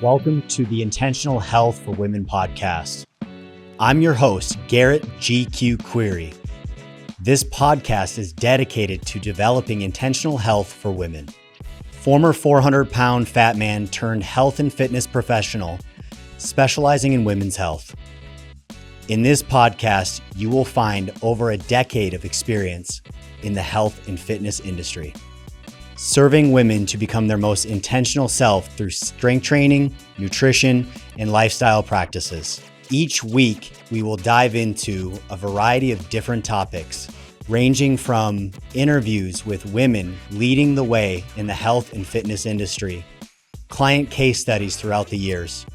Welcome to the Intentional Health for Women podcast. I'm your host, Garrett GQ Query. This podcast is dedicated to developing intentional health for women. Former 400-pound fat man turned health and fitness professional, specializing in women's health. In this podcast, you will find over a decade of experience in the health and fitness industry, serving women to become their most intentional self through strength training, nutrition, and lifestyle practices. Each week, we will dive into a variety of different topics, ranging from interviews with women leading the way in the health and fitness industry, client case studies throughout the years,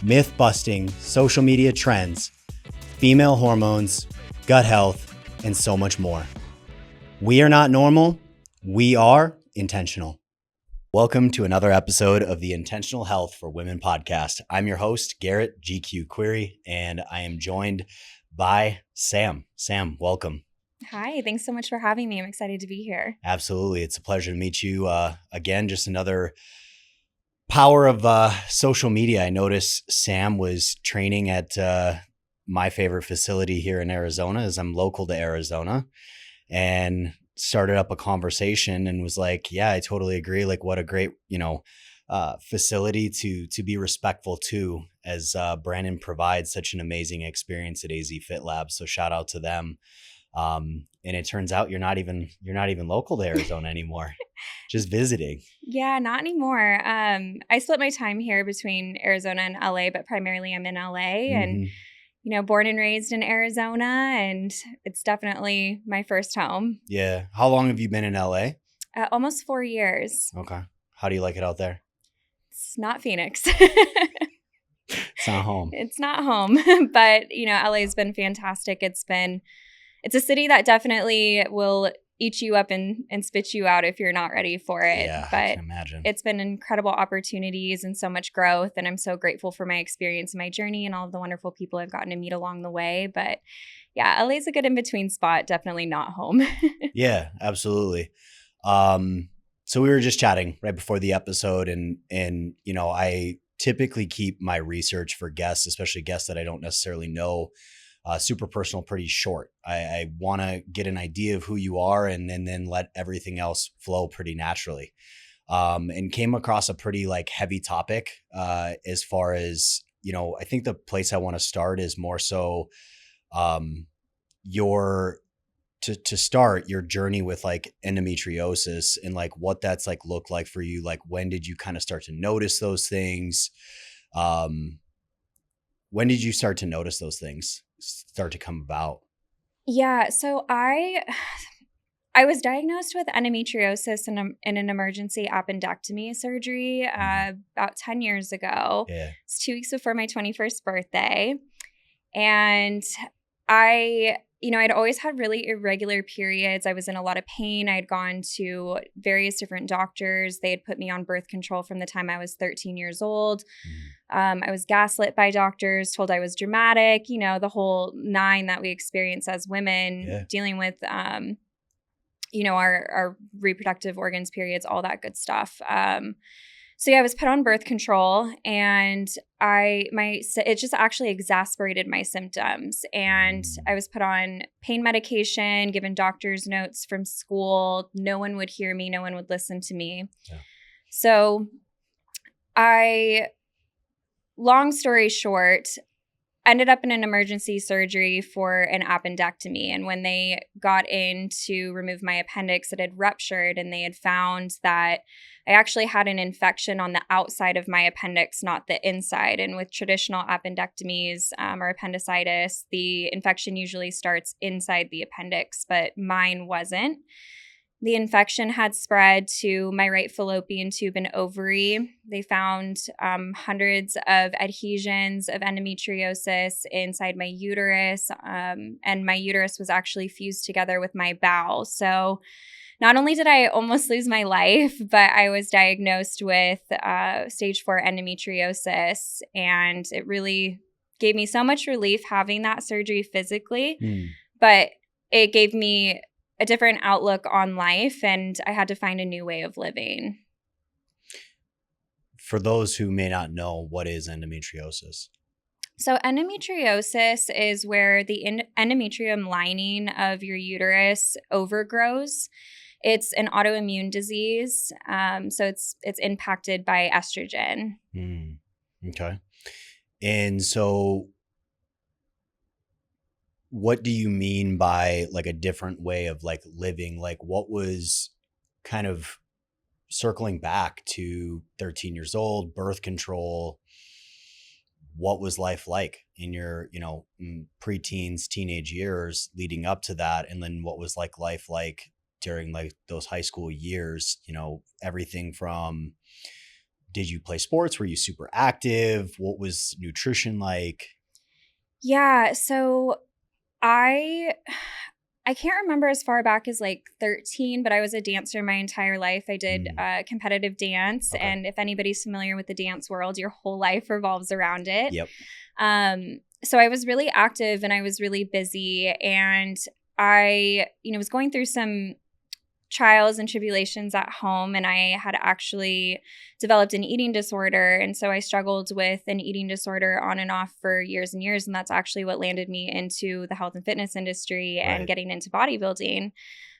myth busting, social media trends, female hormones, gut health, and so much more. We are not normal. We are intentional. Welcome to another episode of the Intentional Health for Women podcast. I'm your host, Garrett GQ Query, and I am joined by Sam. Sam, welcome. Hi, thanks so much for having me. I'm excited to be here. Absolutely. It's a pleasure to meet you again. Just another power of social media. I noticed Sam was training at my favorite facility here in Arizona, as I'm local to Arizona, and started up a conversation and was like, yeah, I totally agree. Like, what a great, facility to be respectful to, as Brandon provides such an amazing experience at AZ Fit Lab. So shout out to them. And it turns out you're not even local to Arizona anymore, just visiting. Yeah, not anymore. I split my time here between Arizona and LA, but primarily I'm in LA and born and raised in Arizona, and it's definitely my first home. Yeah. How long have you been in LA? Almost 4 years. Okay. How do you like it out there? It's not Phoenix. It's not home. It's not home, but LA has been fantastic. It's a city that definitely will eat you up and spit you out if you're not ready for it. Yeah, but I can imagine. It's been incredible opportunities and so much growth. And I'm so grateful for my experience and my journey and all of the wonderful people I've gotten to meet along the way. But yeah, LA's a good in-between spot. Definitely not home. Yeah, absolutely. So we were just chatting right before the episode, and I typically keep my research for guests, especially guests that I don't necessarily know, super personal, pretty short. I want to get an idea of who you are and then let everything else flow pretty naturally. And came across a pretty heavy topic as far as, I think the place I want to start is more so to start your journey with endometriosis and what that's looked like for you. When did you kind of start to notice those things? When did you start to notice those things start to come about? Yeah, so I was diagnosed with endometriosis in an emergency appendectomy surgery about 10 years ago. Yeah. It's 2 weeks before my 21st birthday. And I'd always had really irregular periods. I was in a lot of pain. I had gone to various different doctors. They had put me on birth control from the time I was 13 years old. I was gaslit by doctors, told I was dramatic, the whole 9 that we experience as women, dealing with, our reproductive organs, periods, all that good stuff. So yeah, I was put on birth control, and it just actually exacerbated my symptoms. And I was put on pain medication, given doctor's notes from school. No one would hear me. No one would listen to me. Yeah. So long story short, ended up in an emergency surgery for an appendectomy. And when they got in to remove my appendix, it had ruptured, and they had found that I actually had an infection on the outside of my appendix, not the inside. And with traditional appendectomies or appendicitis, the infection usually starts inside the appendix, but mine wasn't. The infection had spread to my right fallopian tube and ovary. They found hundreds of adhesions of endometriosis inside my uterus, and my uterus was actually fused together with my bowel. So not only did I almost lose my life, but I was diagnosed with stage 4 endometriosis, and it really gave me so much relief having that surgery physically, but it gave me a different outlook on life, and I had to find a new way of living. for those who may not know, what is endometriosis? So endometriosis is where the endometrium lining of your uterus overgrows. It's an autoimmune disease, so it's impacted by estrogen. Okay. And so what do you mean by like a different way of like living? Like what was kind of circling back to 13 years old, birth control? What was life like in your, preteens, teenage years leading up to that? And then what was like life like during like those high school years? Everything from, did you play sports? Were you super active? What was nutrition like? Yeah, so I can't remember as far back as like 13, but I was a dancer my entire life. I did competitive dance. Okay. And if anybody's familiar with the dance world, your whole life revolves around it. Yep. So I was really active and I was really busy. And I, was going through some trials and tribulations at home, and I had actually developed an eating disorder. And so I struggled with an eating disorder on and off for years and years. And that's actually what landed me into the health and fitness industry and getting into bodybuilding.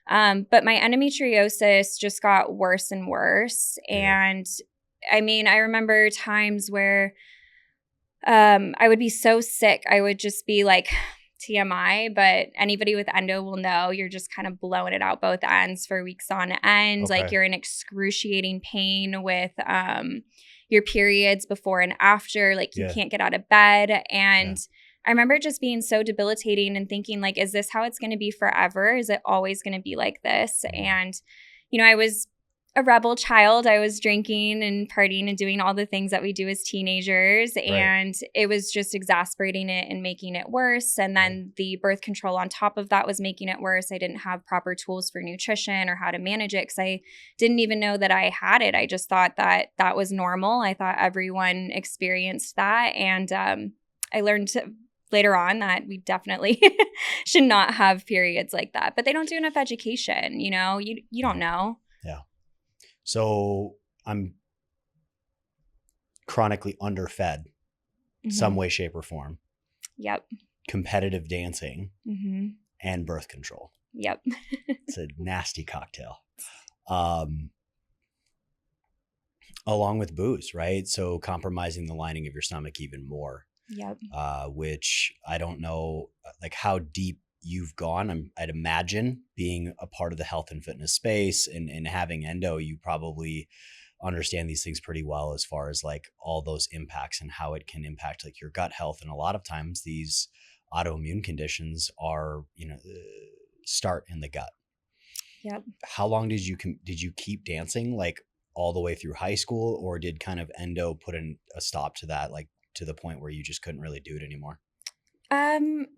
But my endometriosis just got worse and worse. Yeah. And I remember times where I would be so sick. I would just be like, TMI, but anybody with endo will know you're just kind of blowing it out both ends for weeks on end. Okay. Like you're in excruciating pain with your periods before and after. Like you can't get out of bed. And I remember just being so debilitating and thinking like, is this how it's going to be forever? Is it always going to be like this? And, I was a rebel child. I was drinking and partying and doing all the things that we do as teenagers. Right. And it was just exasperating it and making it worse. And then the birth control on top of that was making it worse. I didn't have proper tools for nutrition or how to manage it because I didn't even know that I had it. I just thought that that was normal. I thought everyone experienced that. And I learned later on that we definitely should not have periods like that. But they don't do enough education. You don't know. Yeah. So I'm chronically underfed, some way, shape, or form. Yep. Competitive dancing and birth control. Yep. It's a nasty cocktail. Along with booze, right? So compromising the lining of your stomach even more. Yep. Which I don't know, like how deep you've gone. I'd imagine being a part of the health and fitness space and having endo, you probably understand these things pretty well as far as like all those impacts and how it can impact like your gut health. And a lot of times these autoimmune conditions are, start in the gut. Yep. How long did you keep dancing, like all the way through high school, or did kind of endo put a stop to that, like to the point where you just couldn't really do it anymore?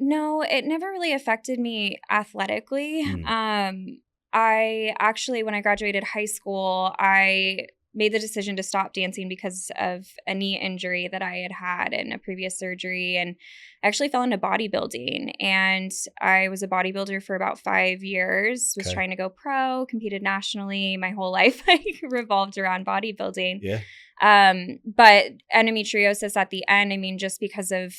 No, it never really affected me athletically. I actually, when I graduated high school, I made the decision to stop dancing because of a knee injury that I had in a previous surgery. And I actually fell into bodybuilding, and I was a bodybuilder for about 5 years, was trying to go pro, competed nationally. My whole life revolved around bodybuilding. Yeah. But endometriosis at the end, just because of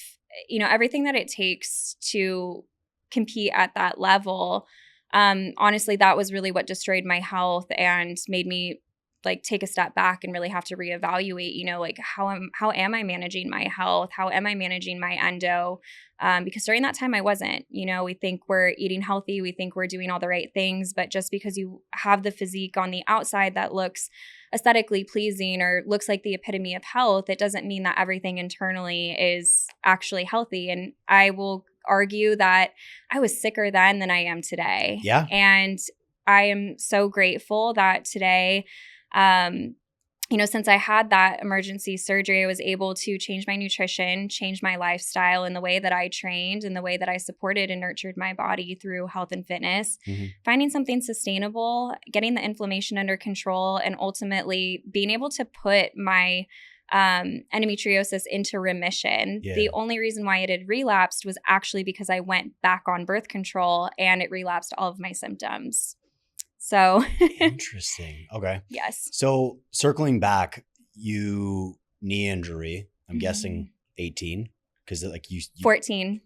everything that it takes to compete at that level. Honestly, that was really what destroyed my health and made me like take a step back and really have to reevaluate, like how am I managing my health? How am I managing my endo? Because during that time I wasn't, we think we're eating healthy. We think we're doing all the right things, but just because you have the physique on the outside that looks aesthetically pleasing or looks like the epitome of health, it doesn't mean that everything internally is actually healthy. And I will argue that I was sicker then than I am today. Yeah. And I am so grateful that today, since I had that emergency surgery, I was able to change my nutrition, change my lifestyle and the way that I trained and the way that I supported and nurtured my body through health and fitness, finding something sustainable, getting the inflammation under control, and ultimately being able to put my endometriosis into remission. Yeah. The only reason why it had relapsed was actually because I went back on birth control and it relapsed all of my symptoms. So interesting. Okay. Yes. So circling back, you knee injury, I'm guessing 18, because like you 14.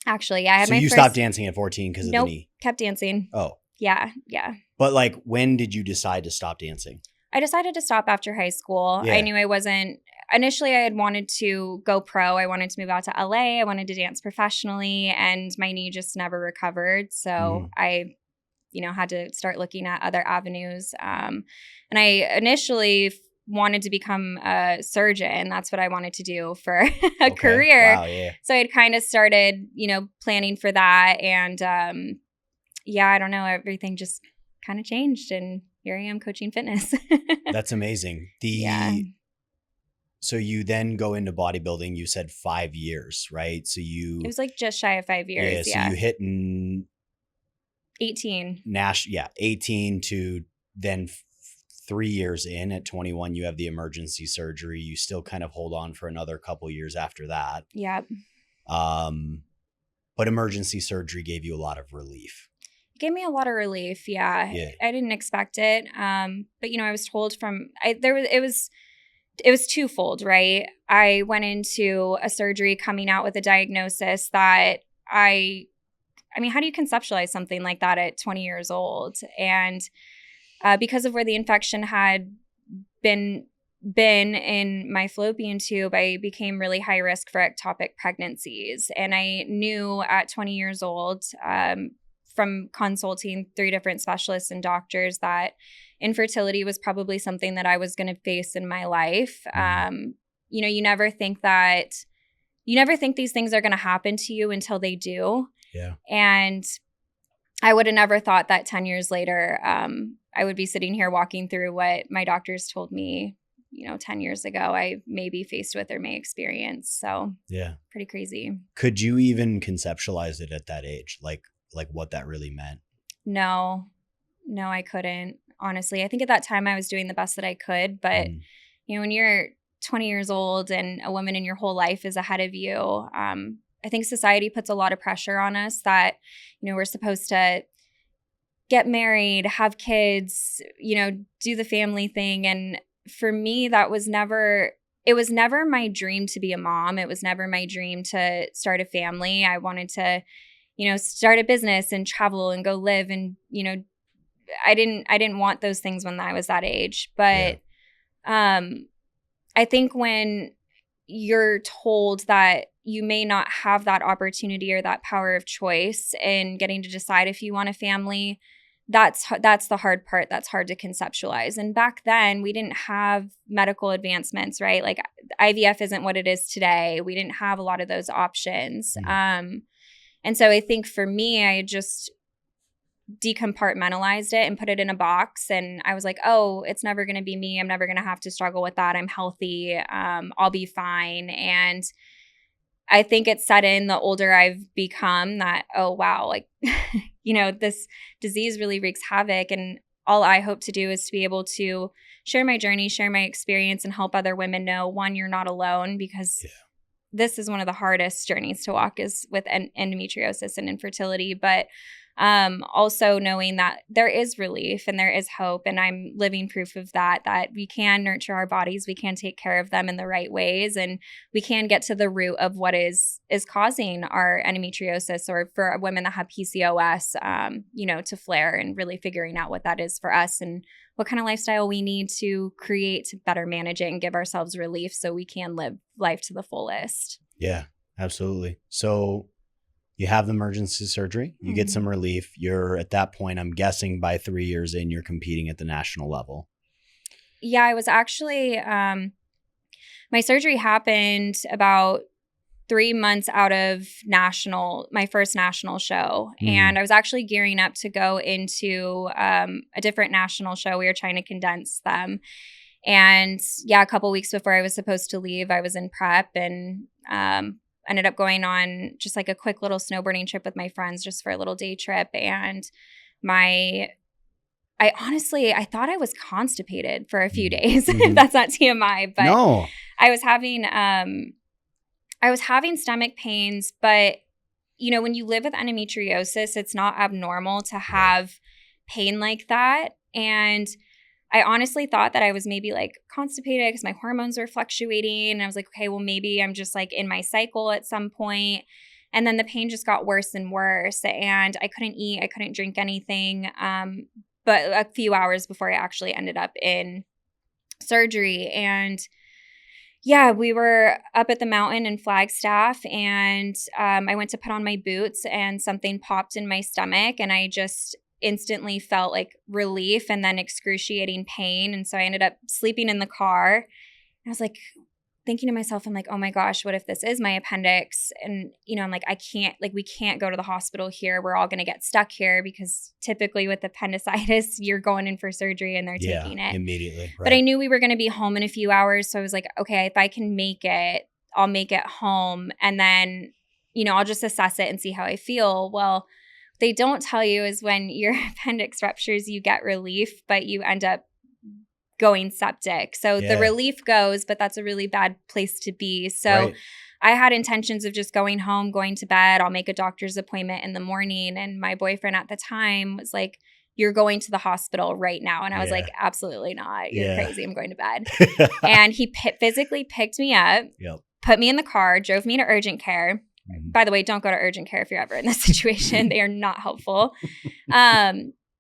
Actually, yeah. I had so my you first, stopped dancing at 14 because of the nope, knee. kept dancing. Oh. Yeah. But like, when did you decide to stop dancing? I decided to stop after high school. Yeah. I knew I wasn't, initially I had wanted to go pro. I wanted to move out to LA. I wanted to dance professionally, and my knee just never recovered. So I, had to start looking at other avenues. And I initially wanted to become a surgeon. That's what I wanted to do for a career. Wow, yeah. So I'd kind of started, planning for that. And I don't know, everything just kind of changed, and here I am coaching fitness. That's amazing. Yeah. So you then go into bodybuilding, you said 5 years, right? So It was like just shy of 5 years. So you hit 18. 18 to then 3 years in at 21, you have the emergency surgery. You still kind of hold on for another couple years after that. Yep. But emergency surgery gave you a lot of relief. It gave me a lot of relief. Yeah. I didn't expect it. But I was told it was twofold, right? I went into a surgery coming out with a diagnosis that how do you conceptualize something like that at 20 years old? And because of where the infection had been in my fallopian tube, I became really high risk for ectopic pregnancies. And I knew at 20 years old, from consulting 3 different specialists and doctors, that infertility was probably something that I was going to face in my life. You never think these things are going to happen to you until they do. Yeah. And I would have never thought that 10 years later, I would be sitting here walking through what my doctors told me, 10 years ago, I may be faced with or may experience. So yeah, pretty crazy. Could you even conceptualize it at that age? Like what that really meant? No, I couldn't. Honestly, I think at that time I was doing the best that I could. But, when you're 20 years old and a woman in your whole life is ahead of you, I think society puts a lot of pressure on us that, we're supposed to get married, have kids, do the family thing. And for me, it was never my dream to be a mom. It was never my dream to start a family. I wanted to, start a business and travel and go live. And, I didn't want those things when I was that age. But I think when you're told that you may not have that opportunity or that power of choice in getting to decide if you want a family, that's the hard part. That's hard to conceptualize. And back then we didn't have medical advancements, right? Like IVF isn't what it is today. We didn't have a lot of those options. And so I think for me, I just decompartmentalized it and put it in a box. And I was like, oh, it's never going to be me. I'm never going to have to struggle with that. I'm healthy. I'll be fine. And I think it's set in the older I've become that, oh, wow, like, this disease really wreaks havoc. And all I hope to do is to be able to share my journey, share my experience, and help other women know, one, you're not alone, because this is one of the hardest journeys to walk, is with endometriosis and infertility. But also knowing that there is relief and there is hope, and I'm living proof of that we can nurture our bodies, we can take care of them in the right ways, and we can get to the root of what is causing our endometriosis, or for women that have PCOS, to flare, and really figuring out what that is for us and what kind of lifestyle we need to create to better manage it and give ourselves relief so we can live life to the fullest. Yeah, absolutely. So you have the emergency surgery, you get some relief. You're at that point, I'm guessing by 3 years in, you're competing at the national level. Yeah, I was actually, my surgery happened about 3 months out of my first national show. And I was actually gearing up to go into a different national show. We were trying to condense them. And a couple weeks before I was supposed to leave, I was in prep, and ended up going on just like a quick little snowboarding trip with my friends, just for a little day trip. And I thought I was constipated for a few days. That's not TMI, but no. I was having stomach pains. But when you live with endometriosis, it's not abnormal to have pain like that. And I honestly thought that I was maybe like constipated because my hormones were fluctuating. And I was like, okay, well, maybe I'm just like in my cycle at some point. And then the pain just got worse and worse. And I couldn't eat. I couldn't drink anything. But a few hours before I actually ended up in surgery. And yeah, we were up at the mountain in Flagstaff, and I went to put on my boots and something popped in my stomach, and I just instantly felt like relief and then excruciating pain. And so I ended up sleeping in the car. And I was like thinking to myself, I'm like, oh my gosh, what if this is my appendix? And, I'm like, we can't go to the hospital here. We're all going to get stuck here because typically with appendicitis, you're going in for surgery and they're taking it immediately. Right. But I knew we were going to be home in a few hours. So I was like, okay, if I can make it, I'll make it home. And then, I'll just assess it and see how I feel. Well, what they don't tell you is when your appendix ruptures, you get relief, but you end up going septic. So the relief goes, but that's a really bad place to be. So I had intentions of just going home, going to bed. I'll make a doctor's appointment in the morning. And my boyfriend at the time was like, you're going to the hospital right now. And I was like, absolutely not. You're crazy. I'm going to bed. And he physically picked me up, put me in the car, drove me to urgent care. By the way, don't go to urgent care if you're ever in this situation. They are not helpful.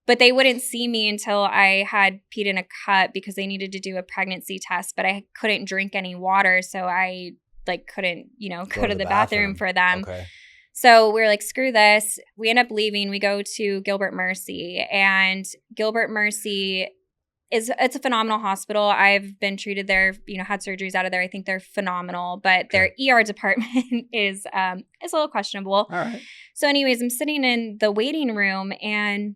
But they wouldn't see me until I had peed in a cup because they needed to do a pregnancy test, but I couldn't drink any water. So I couldn't, go to the bathroom for them. Okay. So we're like, screw this. We end up leaving. We go to Gilbert Mercy, and Gilbert Mercy it's a phenomenal hospital. I've been treated there, had surgeries out of there. I think they're phenomenal, but their ER department is a little questionable. All right. So anyways, I'm sitting in the waiting room, and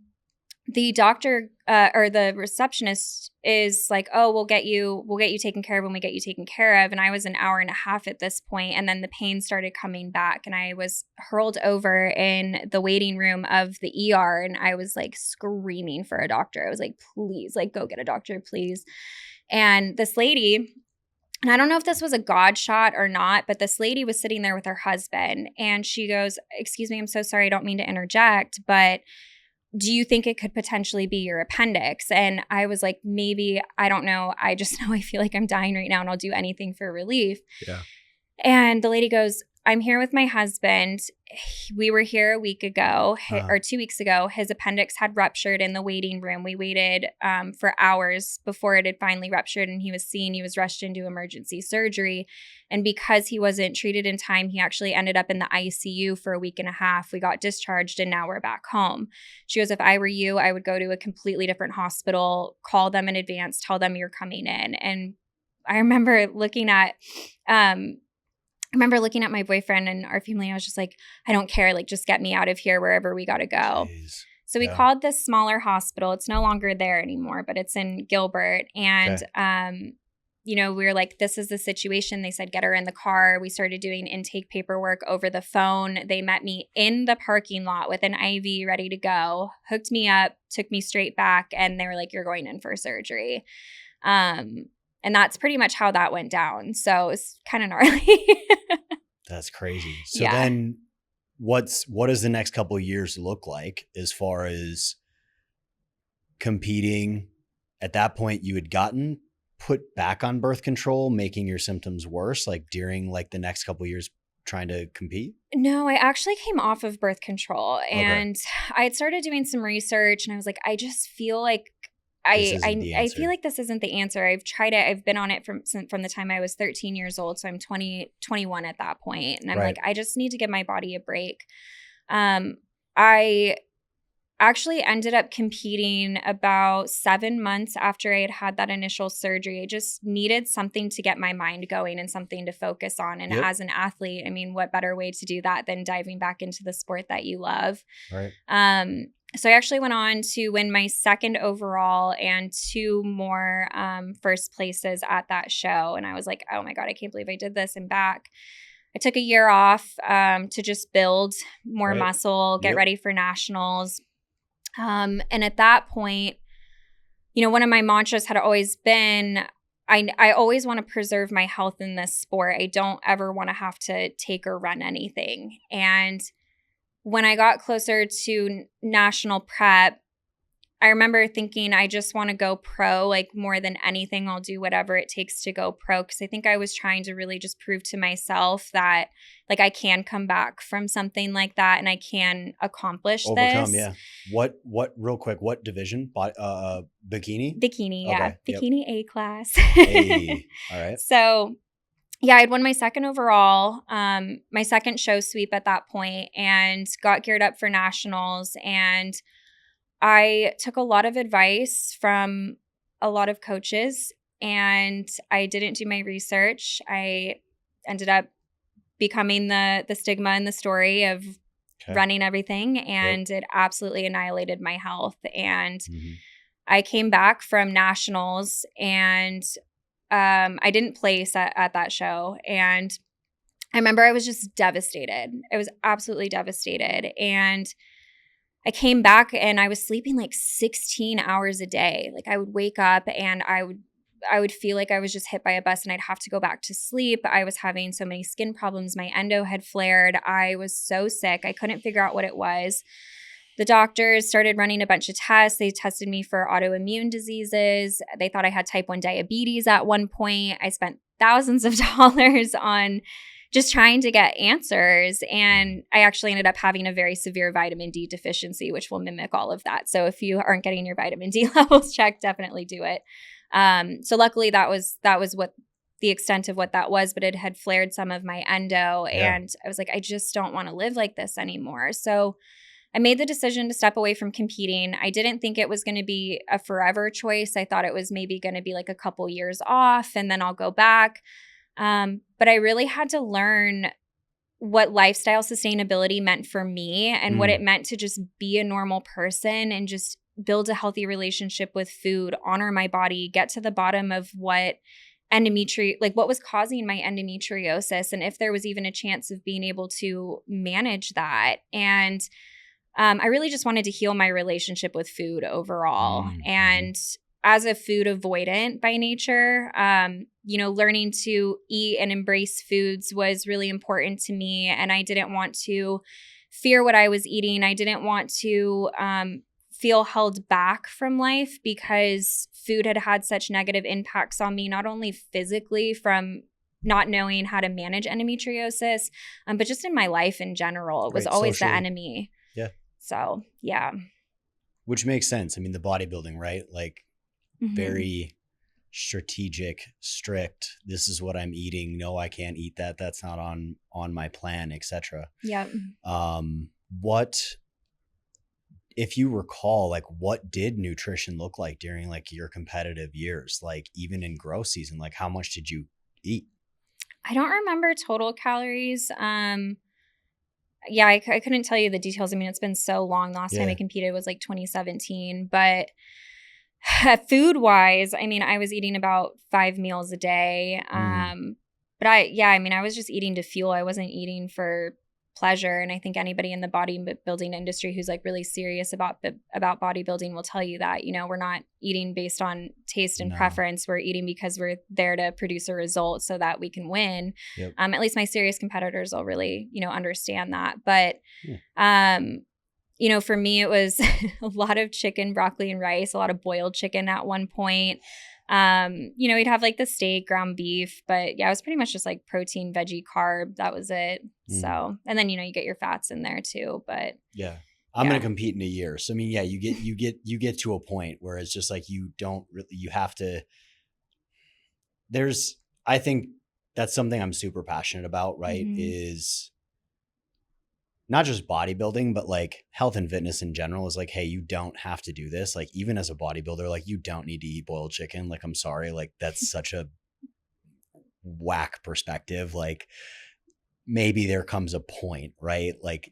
the doctor or the receptionist is like, oh, we'll get you taken care of when we get you taken care of. And I was an hour and a half at this point, and then the pain started coming back, and I was hurled over in the waiting room of the ER, and I was like screaming for a doctor. I was like, please, like, go get a doctor, please. And this lady, and I don't know if this was a God shot or not, but this lady was sitting there with her husband, and she goes, excuse me, I'm so sorry, I don't mean to interject, but do you think it could potentially be your appendix? And I was like, maybe, I don't know. I just know I feel like I'm dying right now and I'll do anything for relief. Yeah. And the lady goes, I'm here with my husband. We were here a week ago or 2 weeks ago. His appendix had ruptured in the waiting room. We waited for hours before it had finally ruptured, and he was rushed into emergency surgery. And because he wasn't treated in time, he actually ended up in the ICU for a week and a half. We got discharged, and now we're back home. She goes, if I were you, I would go to a completely different hospital, call them in advance, tell them you're coming in. And I remember looking at my boyfriend and our family. I was just like, I don't care. Like, just get me out of here wherever we got to go. Jeez. So we called this smaller hospital. It's no longer there anymore, but it's in Gilbert. And, we were like, this is the situation. They said, get her in the car. We started doing intake paperwork over the phone. They met me in the parking lot with an IV ready to go, hooked me up, took me straight back. And they were like, you're going in for surgery. And that's pretty much how that went down. So it's kind of gnarly. That's crazy. So then what does the next couple of years look like as far as competing? At that point, you had gotten put back on birth control, making your symptoms worse, like during like the next couple of years trying to compete? No, I actually came off of birth control, and I had started doing some research, and I was like, I just feel like I feel like this isn't the answer. I've tried it. I've been on it from the time I was 13 years old. So I'm 21 at that point. And I'm like, I just need to give my body a break. I actually ended up competing about 7 months after I had had that initial surgery. I just needed something to get my mind going and something to focus on. And as an athlete, I mean, what better way to do that than diving back into the sport that you love? Right. So I actually went on to win my second overall and 2 more first places at that show. And I was like, oh my God, I can't believe I did this. I'm back. I took a year off to just build more muscle, get ready for nationals. And at that point, one of my mantras had always been, I always want to preserve my health in this sport. I don't ever want to have to take or run anything. And when I got closer to national prep, I remember thinking, I just want to go pro, like more than anything, I'll do whatever it takes to go pro. Cause I think I was trying to really just prove to myself that like I can come back from something like that and I can accomplish Overcome, this. yeah. What real quick, what division? Bikini? Bikini, yeah. Okay, yep. Bikini A class. Hey, all right. So yeah, I'd won my second overall, my second show sweep at that point, and got geared up for nationals. And I took a lot of advice from a lot of coaches, and I didn't do my research. I ended up becoming the stigma in the story of running everything, and it absolutely annihilated my health. And I came back from nationals, and I didn't place at that show. And I remember I was just devastated. I was absolutely devastated. And I came back and I was sleeping like 16 hours a day. Like I would wake up and I would feel like I was just hit by a bus and I'd have to go back to sleep. I was having so many skin problems. My endo had flared. I was so sick. I couldn't figure out what it was. The doctors started running a bunch of tests. They tested me for autoimmune diseases. They thought I had type 1 diabetes at one point. I spent thousands of dollars on just trying to get answers. And I actually ended up having a very severe vitamin D deficiency, which will mimic all of that. So if you aren't getting your vitamin D levels checked, definitely do it. So luckily that was what the extent of what that was, but it had flared some of my endo. And I was like, I just don't want to live like this anymore. So I made the decision to step away from competing. I didn't think it was going to be a forever choice. I thought it was maybe going to be like a couple years off and then I'll go back. But I really had to learn what lifestyle sustainability meant for me and what it meant to just be a normal person and just build a healthy relationship with food, honor my body, get to the bottom of what was causing my endometriosis and if there was even a chance of being able to manage that. And I really just wanted to heal my relationship with food overall. And as a food avoidant by nature, learning to eat and embrace foods was really important to me. And I didn't want to fear what I was eating. I didn't want to feel held back from life because food had such negative impacts on me, not only physically from not knowing how to manage endometriosis, but just in my life in general. It was always the enemy. Yeah. So, yeah. Which makes sense. I mean, the bodybuilding, right? Like very strategic, strict. This is what I'm eating. No, I can't eat that. That's not on my plan, etc. Yeah. What, if you recall, like what did nutrition look like during like your competitive years? Like even in growth season, like how much did you eat? I don't remember total calories. Yeah, I couldn't tell you the details. I mean, it's been so long. The last time I competed was like 2017. But food wise, I mean, I was eating about 5 meals a day. But I was just eating to fuel. I wasn't eating for pleasure. And I think anybody in the bodybuilding industry who's like really serious about bodybuilding will tell you that, we're not eating based on taste and preference. We're eating because we're there to produce a result so that we can win. Yep. At least my serious competitors will really, understand that. But, for me, it was a lot of chicken, broccoli, and rice, a lot of boiled chicken at one point. We'd have like the steak, ground beef, but yeah, it was pretty much just like protein, veggie, carb. That was it. So, and then, you get your fats in there too, but yeah, I'm going to compete in a year. So, I mean, yeah, you get to a point where it's just like, you have to, I think that's something I'm super passionate about, right? Is not just bodybuilding, but like health and fitness in general is like, hey, you don't have to do this. Like even as a bodybuilder, like you don't need to eat boiled chicken. Like, I'm sorry. Like that's such a whack perspective. Like maybe there comes a point, right? Like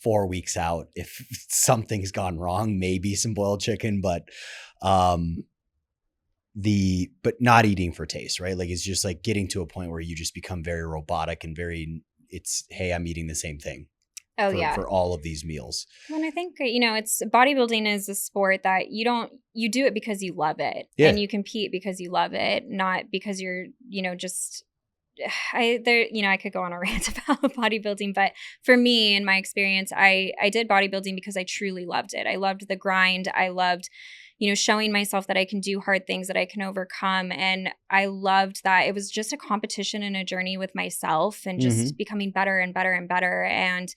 4 weeks out, if something's gone wrong, maybe some boiled chicken, but not eating for taste, right? Like it's just like getting to a point where you just become very robotic and hey, I'm eating the same thing. For all of these meals. Well, I think, it's bodybuilding is a sport that you do it because you love it and you compete because you love it, not because you're, just I could go on a rant about bodybuilding, but for me, in my experience, I did bodybuilding because I truly loved it. I loved the grind. I loved, showing myself that I can do hard things, that I can overcome. And I loved that it was just a competition and a journey with myself and just becoming better and better and better. And,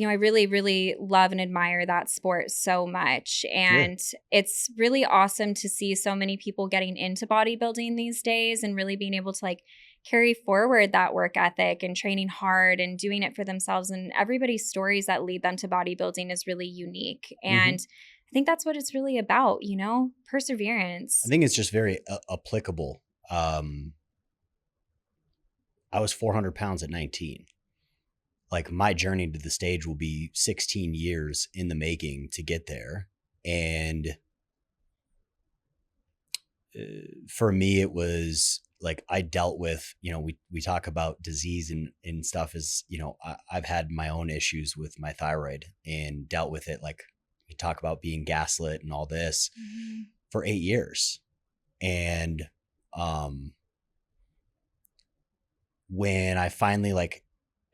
I really, really love and admire that sport so much. And it's really awesome to see so many people getting into bodybuilding these days and really being able to carry forward that work ethic and training hard and doing it for themselves. And everybody's stories that lead them to bodybuilding is really unique. And I think that's what it's really about, perseverance. I think it's just very applicable. I was 400 pounds at 19. My journey to the stage will be 16 years in the making to get there. And for me, it was I dealt with, we talk about disease and stuff as, I've had my own issues with my thyroid and dealt with it. We talk about being gaslit and all this for 8 years. And when I finally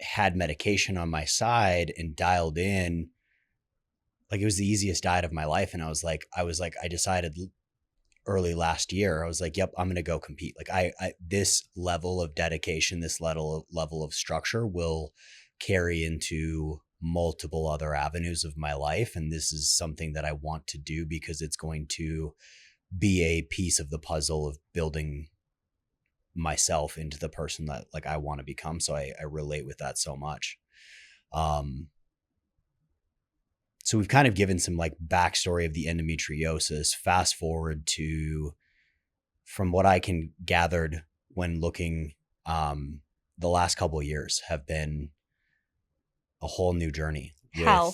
had medication on my side and dialed in, it was the easiest diet of my life. And I decided early last year, I was yep, I'm going to go compete. I this level of dedication, this level of structure will carry into multiple other avenues of my life. And this is something that I want to do because it's going to be a piece of the puzzle of building myself into the person that I want to become. So I relate with that so much. So we've kind of given some backstory of the endometriosis. Fast forward to, from what I can gathered when looking, the last couple of years have been a whole new journey. Hell.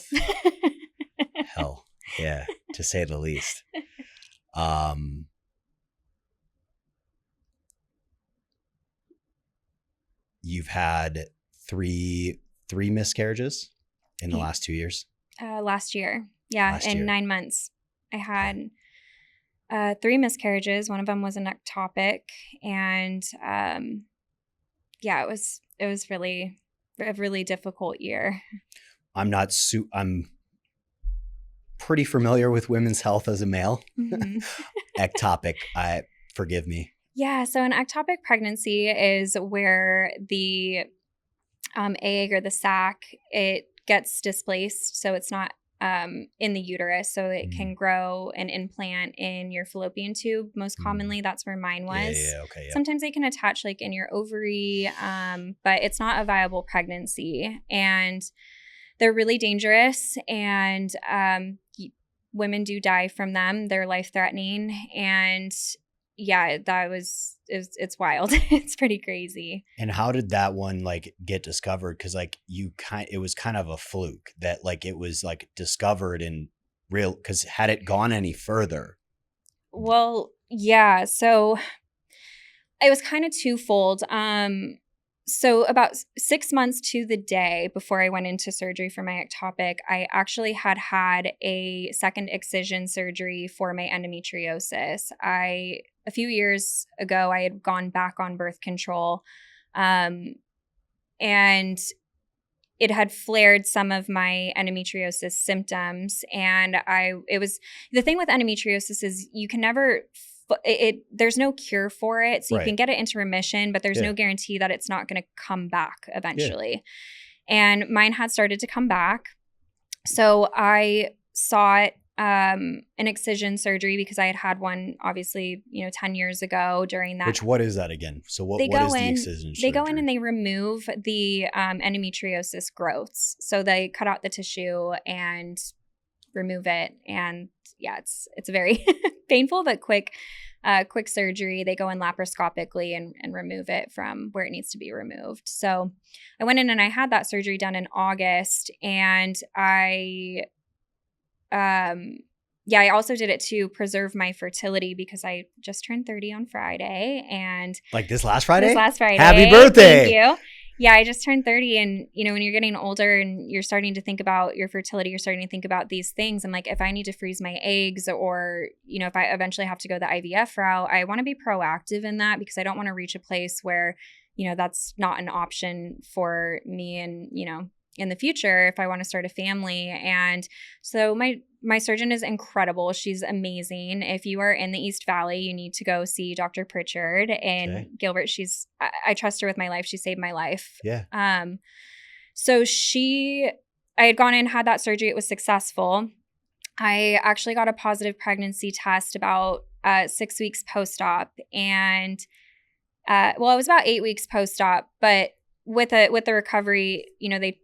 Hell. Yeah. To say the least. You've had three miscarriages in the last 2 years? Last year. Yeah. In 9 months. I had 3 miscarriages. One of them was an ectopic. And it was really a really difficult year. I'm pretty familiar with women's health as a male. Ectopic. Forgive me. Yeah. So an ectopic pregnancy is where the egg or the sac, it gets displaced. So it's not in the uterus. So it can grow an implant in your fallopian tube. Most commonly, that's where mine was. Okay. Sometimes they can attach in your ovary, but it's not a viable pregnancy. And they're really dangerous. And women do die from them. They're life-threatening. And yeah, it's wild. It's pretty crazy. And how did that one get discovered? Cause it was kind of a fluke that it was discovered in real, cause had it gone any further? Well, yeah. So it was kind of twofold. So about 6 months to the day before I went into surgery for my ectopic, I actually had a second excision surgery for my endometriosis. A few years ago, I had gone back on birth control, and it had flared some of my endometriosis symptoms. And the thing with endometriosis is you can never there's no cure for it. So you can get it into remission, but there's no guarantee that it's not going to come back eventually. And mine had started to come back. So I sought an excision surgery because I had one, obviously, 10 years ago during that. What is that again? So what is the excision surgery? They go in and they remove the endometriosis growths. So they cut out the tissue and remove it. And yeah, it's very painful but quick surgery. They go in laparoscopically and remove it from where it needs to be removed. So I went in and I had that surgery done in August, and I also did it to preserve my fertility because I just turned 30 on Friday. And this last Friday? This last Friday. Happy birthday. Thank you. Yeah, I just turned 30, and when you're getting older and you're starting to think about your fertility, you're starting to think about these things. I'm like, if I need to freeze my eggs, or if I eventually have to go the IVF route, I want to be proactive in that, because I don't want to reach a place where that's not an option for me, and in the future if I want to start a family. And so my surgeon is incredible. She's amazing. If you are in the East Valley, you need to go see Dr. Pritchard in Gilbert. I trust her with my life. She saved my life. Yeah. So I had gone in, had that surgery. It was successful. I actually got a positive pregnancy test about 6 weeks post-op, and it was about 8 weeks post-op, but with the recovery, they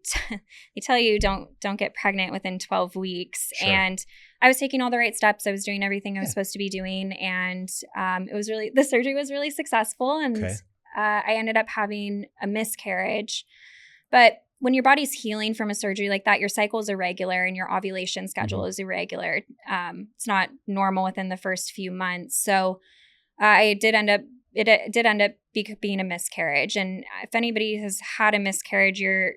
tell you don't get pregnant within 12 weeks. Sure. And I was taking all the right steps. I was doing everything I was supposed to be doing. And the surgery was really successful. And I ended up having a miscarriage. But when your body's healing from a surgery like that, your cycle is irregular and your ovulation schedule is irregular. It's not normal within the first few months. So it did end up being a miscarriage. And if anybody has had a miscarriage, your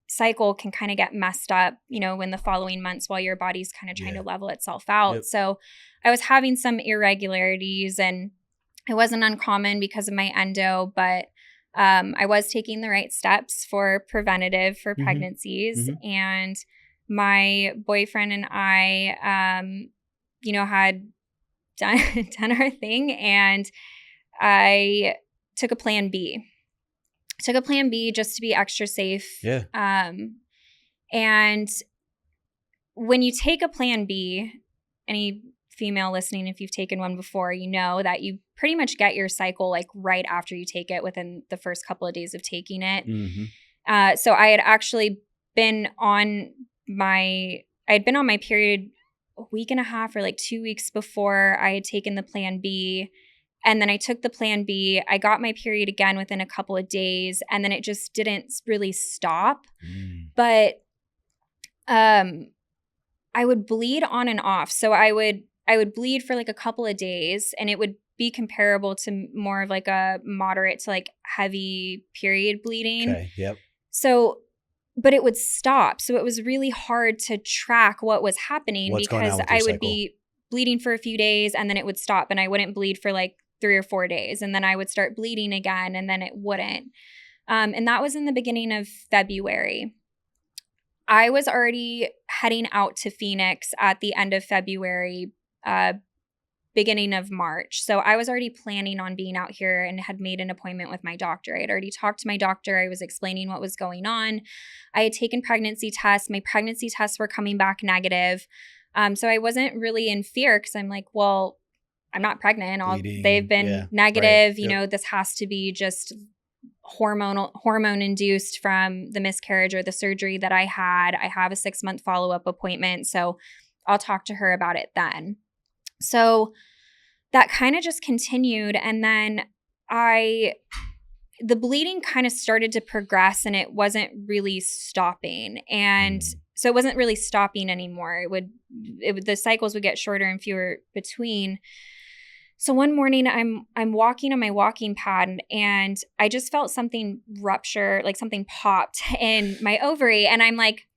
cycle can kind of get messed up, in the following months while your body's kind of trying to level itself out. Yep. So I was having some irregularities, and it wasn't uncommon because of my endo, but I was taking the right steps for preventative for pregnancies. And my boyfriend and I, had done our thing, and I took a plan B. Just to be extra safe. Yeah. And when you take a plan B, any female listening, if you've taken one before, you know that you pretty much get your cycle like right after you take it, within the first couple of days of taking it. So I had actually been on my period a week and a half or like 2 weeks before I had taken the plan B. And then I took the plan B. I got my period again within a couple of days, and then it just didn't really stop. But I would bleed on and off. So I would bleed for like a couple of days, and it would be comparable to more of like a moderate to like heavy period bleeding. Okay. Yep. So, but it would stop. So it was really hard to track what was happening, because I would be bleeding for a few days and then it would stop, and I wouldn't bleed for like 3 or 4 days. And then I would start bleeding again, and then it wouldn't. And that was in the beginning of February. I was already heading out to Phoenix at the end of February, beginning of March. So I was already planning on being out here and had made an appointment with my doctor. I had already talked to my doctor. I was explaining what was going on. I had taken pregnancy tests. My pregnancy tests were coming back negative. So I wasn't really in fear, because I'm like, well, I'm not pregnant. They've been negative. Right. This has to be just hormone induced from the miscarriage or the surgery that I had. I have a 6-month follow-up appointment, so I'll talk to her about it then. So that kind of just continued, and then the bleeding kind of started to progress, and it wasn't really stopping. And so it wasn't really stopping anymore. The cycles would get shorter and fewer between. So one morning I'm walking on my walking pad, and I just felt something rupture, like something popped in my ovary. And I'm like,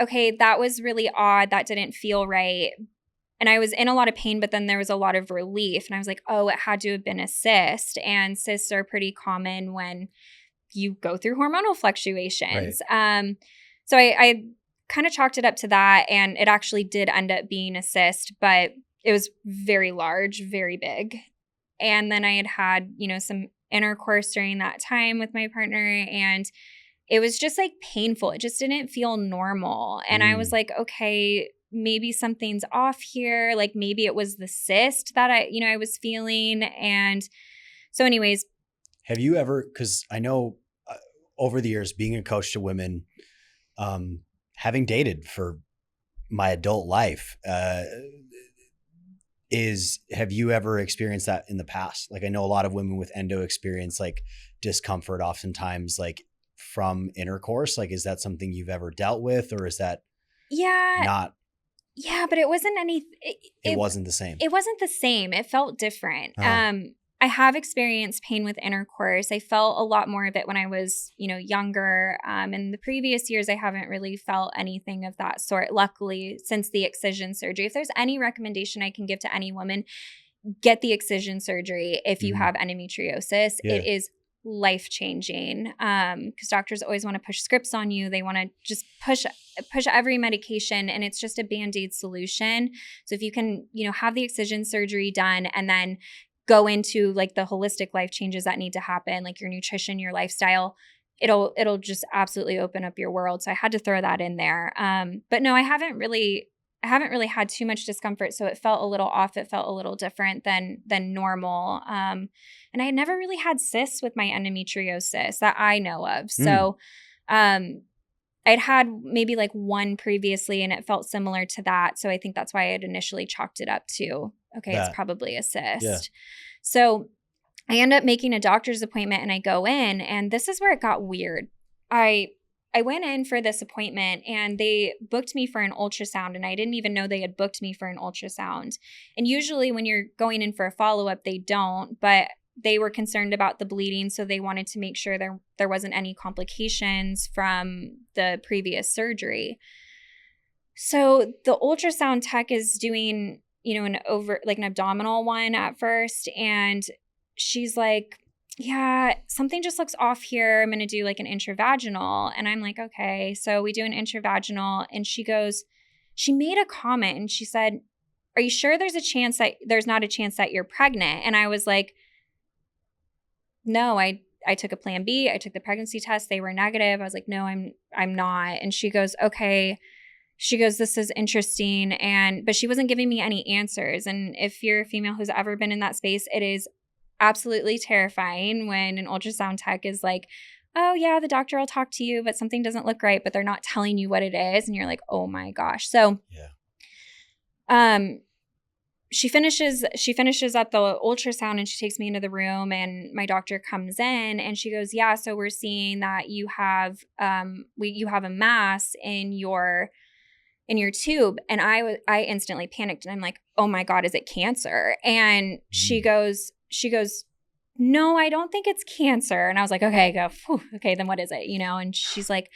okay, that was really odd. That didn't feel right. And I was in a lot of pain, but then there was a lot of relief. And I was like, oh, it had to have been a cyst. And cysts are pretty common when you go through hormonal fluctuations. Right. So I kind of chalked it up to that. And it actually did end up being a cyst, but it was very large, very big. And then I had some intercourse during that time with my partner, and it was just like painful. It just didn't feel normal. And I was like, okay, maybe something's off here. Like maybe it was the cyst that I was feeling. And so anyways. Have you ever, because I know over the years being a coach to women, having dated for my adult life, have you ever experienced that in the past? Like I know a lot of women with endo experience like discomfort oftentimes like from intercourse. Like, is that something you've ever dealt with, or is that not? Yeah, but it wasn't it wasn't the same. It wasn't the same. It felt different. I have experienced pain with intercourse. I felt a lot more of it when I was, younger. In the previous years, I haven't really felt anything of that sort, luckily, since the excision surgery. If there's any recommendation I can give to any woman, get the excision surgery if you have endometriosis. Yeah. It is life-changing because doctors always want to push scripts on you. They want to just push every medication, and it's just a Band-Aid solution. So if you can, have the excision surgery done and then go into like the holistic life changes that need to happen, like your nutrition, your lifestyle, it'll just absolutely open up your world. So I had to throw that in there. But no, I haven't really had too much discomfort. So it felt a little off. It felt a little different than normal. And I had never really had cysts with my endometriosis that I know of. So I'd had maybe like one previously, and it felt similar to that. So I think that's why I had initially chalked it up to, okay, it's probably a cyst. Yeah. So I end up making a doctor's appointment, and I go in, and this is where it got weird. I went in for this appointment, and they booked me for an ultrasound, and I didn't even know they had booked me for an ultrasound. And usually when you're going in for a follow-up, they don't, but they were concerned about the bleeding, so they wanted to make sure there wasn't any complications from the previous surgery. So the ultrasound tech is doing, an abdominal one at first, and she's like, yeah, something just looks off here. I'm going to do like an intravaginal. And I'm like, okay. So we do an intravaginal, and she made a comment, and she said, are you sure there's not a chance that you're pregnant? And I was like, no, I took a plan B. I took the pregnancy test. They were negative. I was like, no, I'm not. And she goes, okay. She goes, this is interesting. But she wasn't giving me any answers. And if you're a female who's ever been in that space, it is absolutely terrifying when an ultrasound tech is like, oh yeah, the doctor will talk to you, but something doesn't look right, but they're not telling you what it is. And you're like, oh my gosh. So, she finishes up the ultrasound, and she takes me into the room, and my doctor comes in, and she goes, yeah, so we're seeing that you have a mass in your tube. And I instantly panicked, and I'm like, oh my God, is it cancer? And she goes, no, I don't think it's cancer. And I was like, okay, okay, then what is it? And she's like,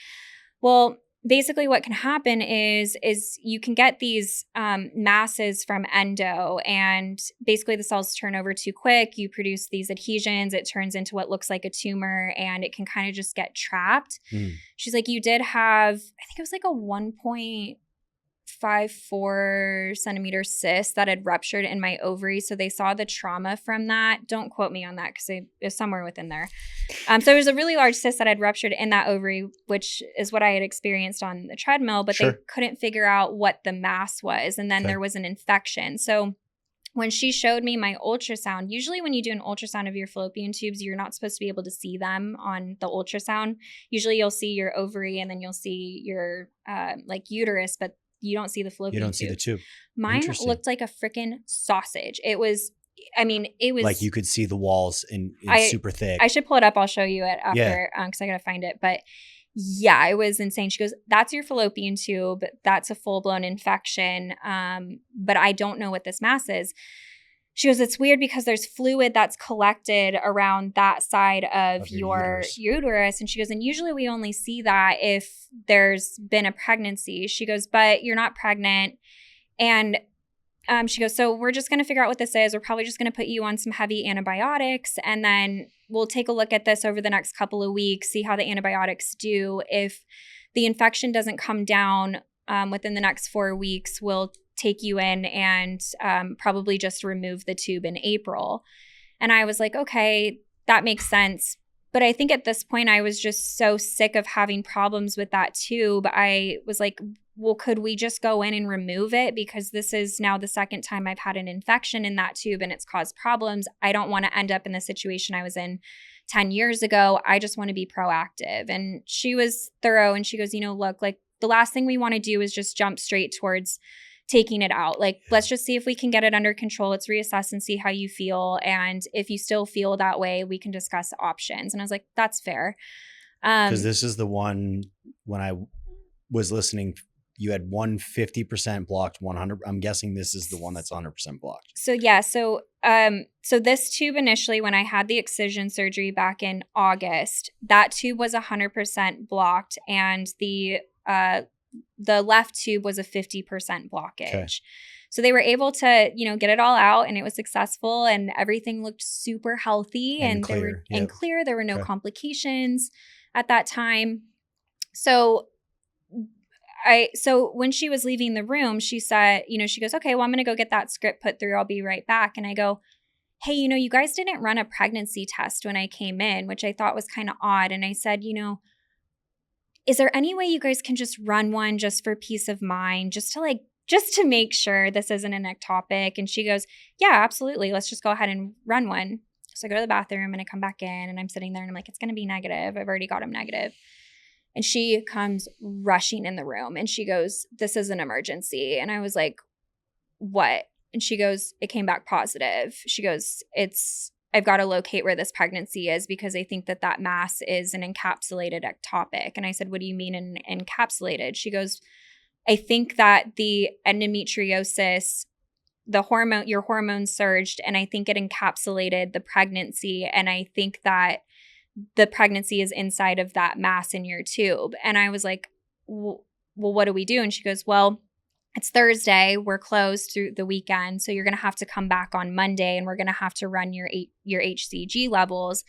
well, basically what can happen is you can get these masses from endo, and basically the cells turn over too quick. You produce these adhesions. It turns into what looks like a tumor, and it can kind of just get trapped. She's like, you did have, I think it was like a 1.54 centimeter cyst that had ruptured in my ovary. So they saw the trauma from that. Don't quote me on that because it was somewhere within there. So it was a really large cyst that had ruptured in that ovary, which is what I had experienced on the treadmill, but they couldn't figure out what the mass was. And then there was an infection. So when she showed me my ultrasound, usually when you do an ultrasound of your fallopian tubes, you're not supposed to be able to see them on the ultrasound. Usually you'll see your ovary, and then you'll see your uterus, but you don't see the fallopian tube. You don't see the tube. Mine looked like a freaking sausage. It was like you could see the walls in super thick. I should pull it up. I'll show you it after because I got to find it. But yeah, it was insane. She goes, that's your fallopian tube. That's a full-blown infection. But I don't know what this mass is. She goes, it's weird because there's fluid that's collected around that side of your uterus. And she goes, and usually we only see that if there's been a pregnancy. She goes, but you're not pregnant. And she goes, so we're just going to figure out what this is. We're probably just going to put you on some heavy antibiotics, and then we'll take a look at this over the next couple of weeks, see how the antibiotics do. If the infection doesn't come down within the next 4 weeks, we'll take you in and probably just remove the tube in April. And I was like, okay, that makes sense. But I think at this point I was just so sick of having problems with that tube. I was like, well, could we just go in and remove it? Because this is now the second time I've had an infection in that tube and it's caused problems. I don't want to end up in the situation I was in 10 years ago. I just want to be proactive. And she was thorough, and she goes, look, like the last thing we want to do is just jump straight towards taking it out. Like, let's just see if we can get it under control. Let's reassess and see how you feel. And if you still feel that way, we can discuss options. And I was like, that's fair. Because this is the one when I was listening you had 150% blocked, 100. I'm guessing this is the one that's 100% blocked. So yeah, so this tube initially, when I had the excision surgery back in August, that tube was 100% blocked, and the left tube was a 50% blockage. Okay. So they were able to, get it all out, and it was successful, and everything looked super healthy and clear. Clear. There were no complications at that time. So when she was leaving the room, she said, she goes, okay, well, I'm going to go get that script put through. I'll be right back. And I go, hey, you guys didn't run a pregnancy test when I came in, which I thought was kind of odd. And I said, is there any way you guys can just run one just for peace of mind, just to make sure this isn't an ectopic? And she goes, yeah, absolutely. Let's just go ahead and run one. So I go to the bathroom and I come back in and I'm sitting there and I'm like, it's going to be negative. I've already got him negative. And she comes rushing in the room and she goes, this is an emergency. And I was like, what? And she goes, it came back positive. She goes, I've got to locate where this pregnancy is because I think that mass is an encapsulated ectopic. And I said, what do you mean encapsulated? She goes, I think that the endometriosis, your hormones surged, and I think it encapsulated the pregnancy. And I think that the pregnancy is inside of that mass in your tube. And I was like, well, what do we do? And she goes, well, it's Thursday. We're closed through the weekend. So you're going to have to come back on Monday and we're going to have to run your HCG levels.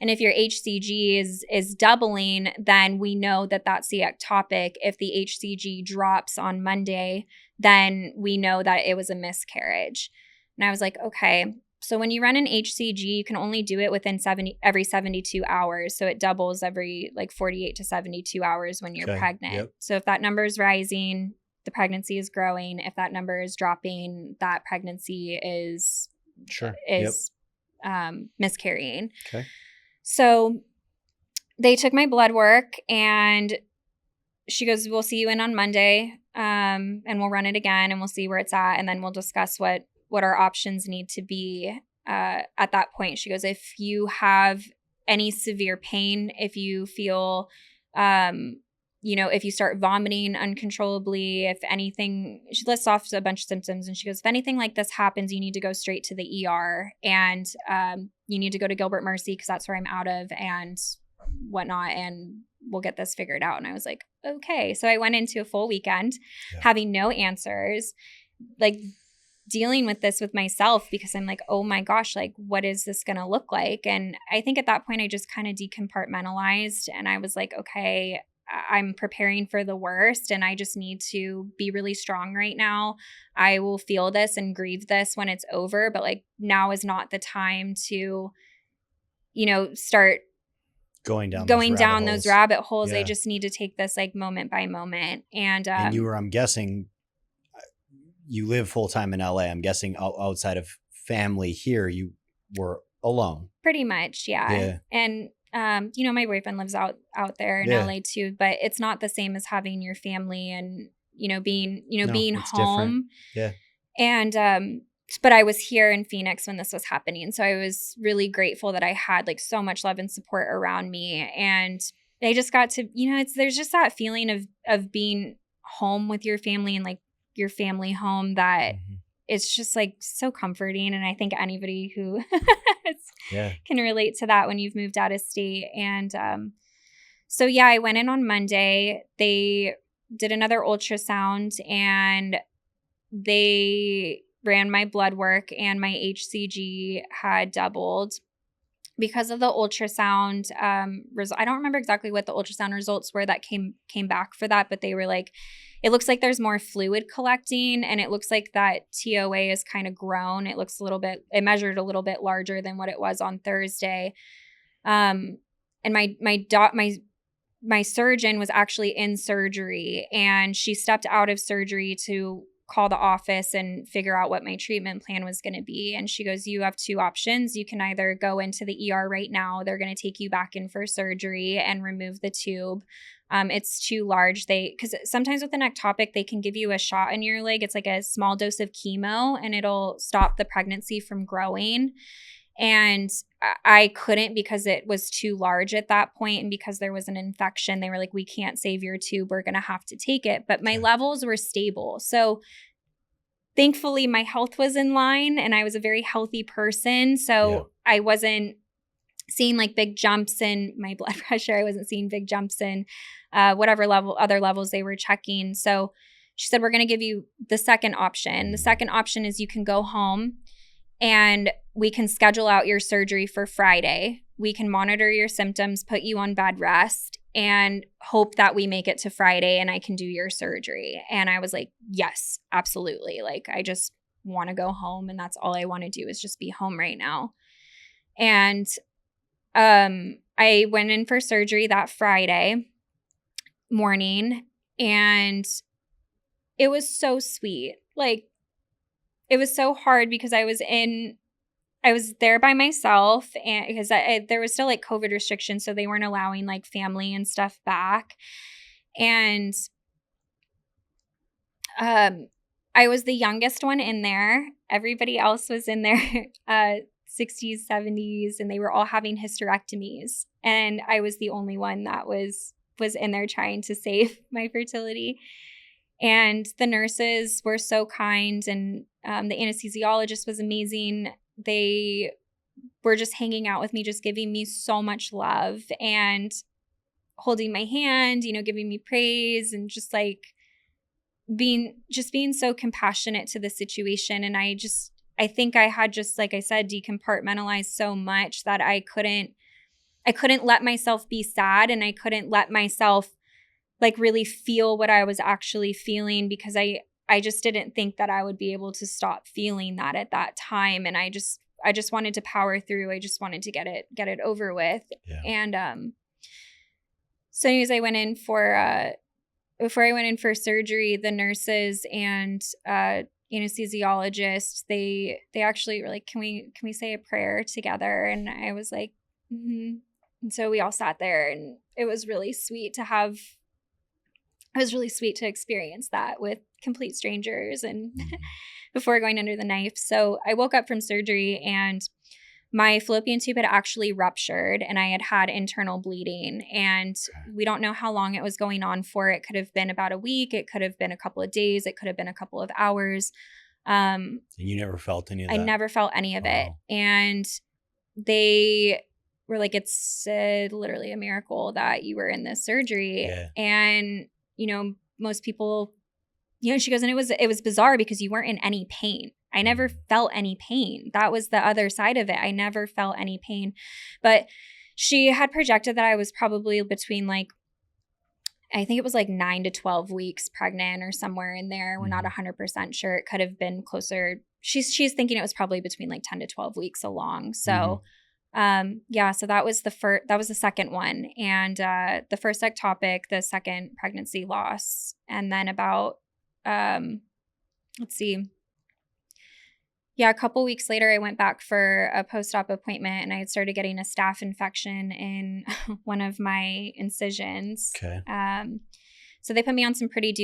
And if your HCG is doubling, then we know that that's the ectopic. If the HCG drops on Monday, then we know that it was a miscarriage. And I was like, okay. So when you run an HCG, you can only do it within every 72 hours. So it doubles every 48 to 72 hours when you're pregnant. Yep. So if that number is rising, the pregnancy is growing. If that number is dropping, that pregnancy is miscarrying. Okay. So they took my blood work and she goes, we'll see you in on Monday and we'll run it again and we'll see where it's at. And then we'll discuss what our options need to be at that point. She goes, if you have any severe pain, if you feel if you start vomiting uncontrollably, if anything, she lists off a bunch of symptoms and she goes, if anything like this happens, you need to go straight to the ER and you need to go to Gilbert Mercy because that's where I'm out of and whatnot, and we'll get this figured out. And I was like, okay. So I went into a full weekend having no answers, dealing with this with myself because I'm like, oh my gosh, what is this going to look like? And I think at that point I just kind of decompartmentalized and I was like, okay, I'm preparing for the worst and I just need to be really strong right now. I will feel this and grieve this when it's over, but now is not the time to, start going down those rabbit holes. Yeah. I just need to take this moment by moment. And you were, I'm guessing, you live full time in LA. I'm guessing outside of family here, you were alone. Pretty much. Yeah. And my boyfriend lives out there in LA too, but it's not the same as having your family and, being home. Different. Yeah. And, but I was here in Phoenix when this was happening. So I was really grateful that I had so much love and support around me. And I just got to, there's just that feeling of being home with your family and your family home that it's just so comforting. And I think anybody who can relate to that when you've moved out of state. And so I went in on Monday. They did another ultrasound and they ran my blood work and my HCG had doubled. Because of the ultrasound I don't remember exactly what the ultrasound results were that came back for that, but they were it looks like there's more fluid collecting and it looks like that TOA is kind of grown. It looks it measured a little bit larger than what it was on Thursday. And my surgeon was actually in surgery and she stepped out of surgery to call the office and figure out what my treatment plan was going to be. And she goes, you have two options. You can either go into the ER right now. They're going to take you back in for surgery and remove the tube. It's too large. Because sometimes with an ectopic, they can give you a shot in your leg. It's a small dose of chemo and it'll stop the pregnancy from growing. And I couldn't because it was too large at that point, and because there was an infection, they were like, we can't save your tube. We're going to have to take it. But my levels were stable. So thankfully, my health was in line and I was a very healthy person. So I wasn't seeing like big jumps in my blood pressure. I wasn't seeing big jumps in whatever other levels they were checking. So she said, we're going to give you the second option. The second option is you can go home and we can schedule out your surgery for Friday. We can monitor your symptoms, put you on bed rest, and hope that we make it to Friday and I can do your surgery. And I was like, yes, absolutely. Like, I just want to go home and that's all I want to do is just be home right now. And I went in for surgery that Friday morning, and it was so sweet. Like, it was so hard because I was there by myself, and because there was still like COVID restrictions, so they weren't allowing like family and stuff back. And I was the youngest one in there. Everybody else was in their 60s, 70s, and they were all having hysterectomies. And I was the only one that was in there trying to save my fertility. And the nurses were so kind, and the anesthesiologist was amazing. They were just hanging out with me, just giving me so much love and holding my hand, giving me praise, and just like being so compassionate to the situation. And I think I had just, like I said, decompartmentalized so much that I couldn't let myself be sad, and I couldn't let myself like really feel what I was actually feeling, because I just didn't think that I would be able to stop feeling that at that time. And I just wanted to power through. I just wanted to get it over with. Yeah. And so anyways, I went in for before I went in for surgery, the nurses and anesthesiologist, they actually were like, can we say a prayer together? And I was like, mm-hmm. And so we all sat there, and it was really sweet to experience that with complete strangers and before going under the knife. So I woke up from surgery, and my fallopian tube had actually ruptured, and I had internal bleeding, and we don't know how long it was going on for. It could have been about a week. It could have been a couple of days. It could have been a couple of hours. And you never felt any of that? I never felt any of it. And they were like, it's literally a miracle that you were in this surgery. Yeah. And, most people, she goes, and it was bizarre because you weren't in any pain. I never felt any pain. That was the other side of it. I never felt any pain. But she had projected that I was probably between I think it was 9 to 12 weeks pregnant or somewhere in there. We're not 100% sure. It could have been closer. She's thinking it was probably between 10 to 12 weeks along. So so that was the second one. And the first ectopic, the second pregnancy loss. And then about a couple weeks later, I went back for a post-op appointment, and I had started getting a staph infection in one of my incisions. Okay. So they put me on some pretty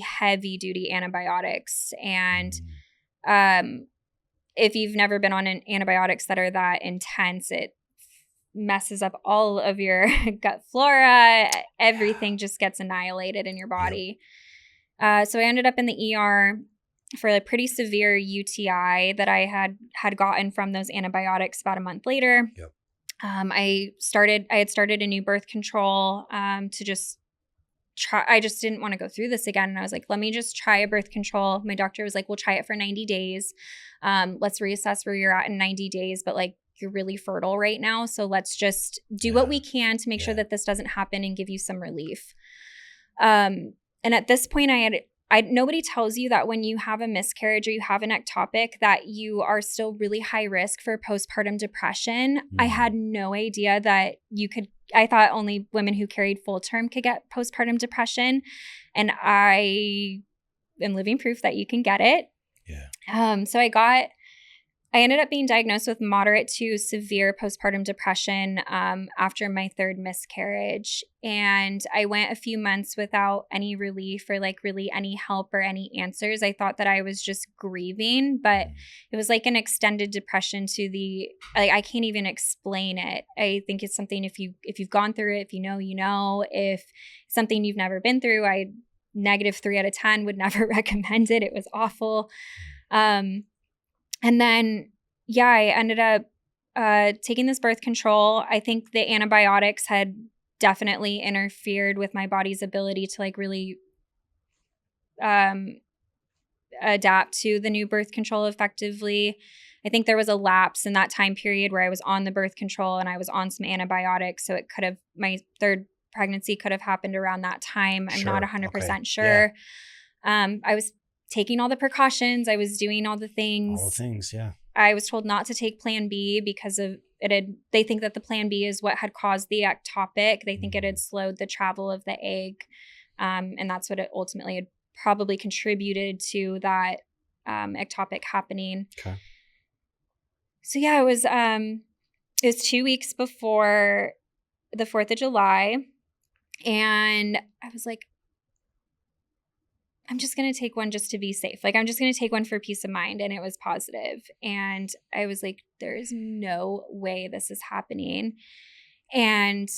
heavy duty antibiotics. And if you've never been on antibiotics that are that intense, it messes up all of your gut flora. Everything just gets annihilated in your body. Yep. So I ended up in the ER for a pretty severe UTI that I had gotten from those antibiotics about a month later. Yep. I had started a new birth control to just try. I just didn't want to go through this again. And I was like, let me just try a birth control. My doctor was like, we'll try it for 90 days. Let's reassess where you're at in 90 days. But you're really fertile right now. So let's just do what we can to make sure that this doesn't happen and give you some relief. And at this point nobody tells you that when you have a miscarriage or you have an ectopic that you are still really high risk for postpartum depression. I had no idea that I thought only women who carried full term could get postpartum depression. And I am living proof that you can get it. Yeah. So I got I ended up being diagnosed with moderate to severe postpartum depression after my third miscarriage. And I went a few months without any relief or like really any help or any answers. I thought that I was just grieving, but it was like an extended depression to I can't even explain it. I think it's something if you've gone through it, if you know, you know. If something you've never been through, I -3 out of 10 would never recommend it. It was awful. And then, yeah, I ended up taking this birth control. I think the antibiotics had definitely interfered with my body's ability to like really adapt to the new birth control effectively. I think there was a lapse in that time period where I was on the birth control and I was on some antibiotics. So my third pregnancy could have happened around that time. I'm not 100% sure. Yeah. I was taking all the precautions. I was doing all the things. All the things, yeah. I was told not to take Plan B because of it. They think that the Plan B is what had caused the ectopic. They think it had slowed the travel of the egg. And that's what it ultimately had probably contributed to that ectopic happening. Okay. So yeah, it was 2 weeks before the 4th of July. And I was like, I'm just going to take one just to be safe. Like, I'm just going to take one for peace of mind. And it was positive. And I was like, there is no way this is happening. And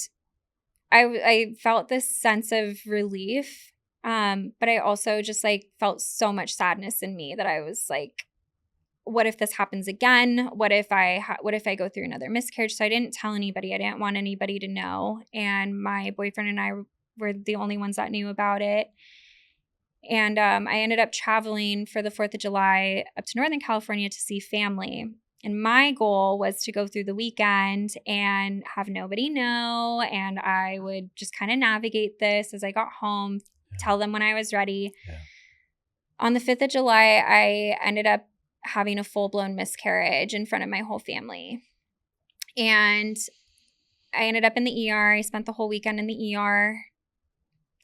I felt this sense of relief. But I also just like felt so much sadness in me that I was like, what if this happens again? What if I go through another miscarriage? So I didn't tell anybody. I didn't want anybody to know. And my boyfriend and I were the only ones that knew about it. And I ended up traveling for the 4th of July up to Northern California to see family. And my goal was to go through the weekend and have nobody know. And I would just kind of navigate this as I got home, tell them when I was ready. Yeah. On the 5th of July, I ended up having a full-blown miscarriage in front of my whole family. And I ended up in the ER. I spent the whole weekend in the ER,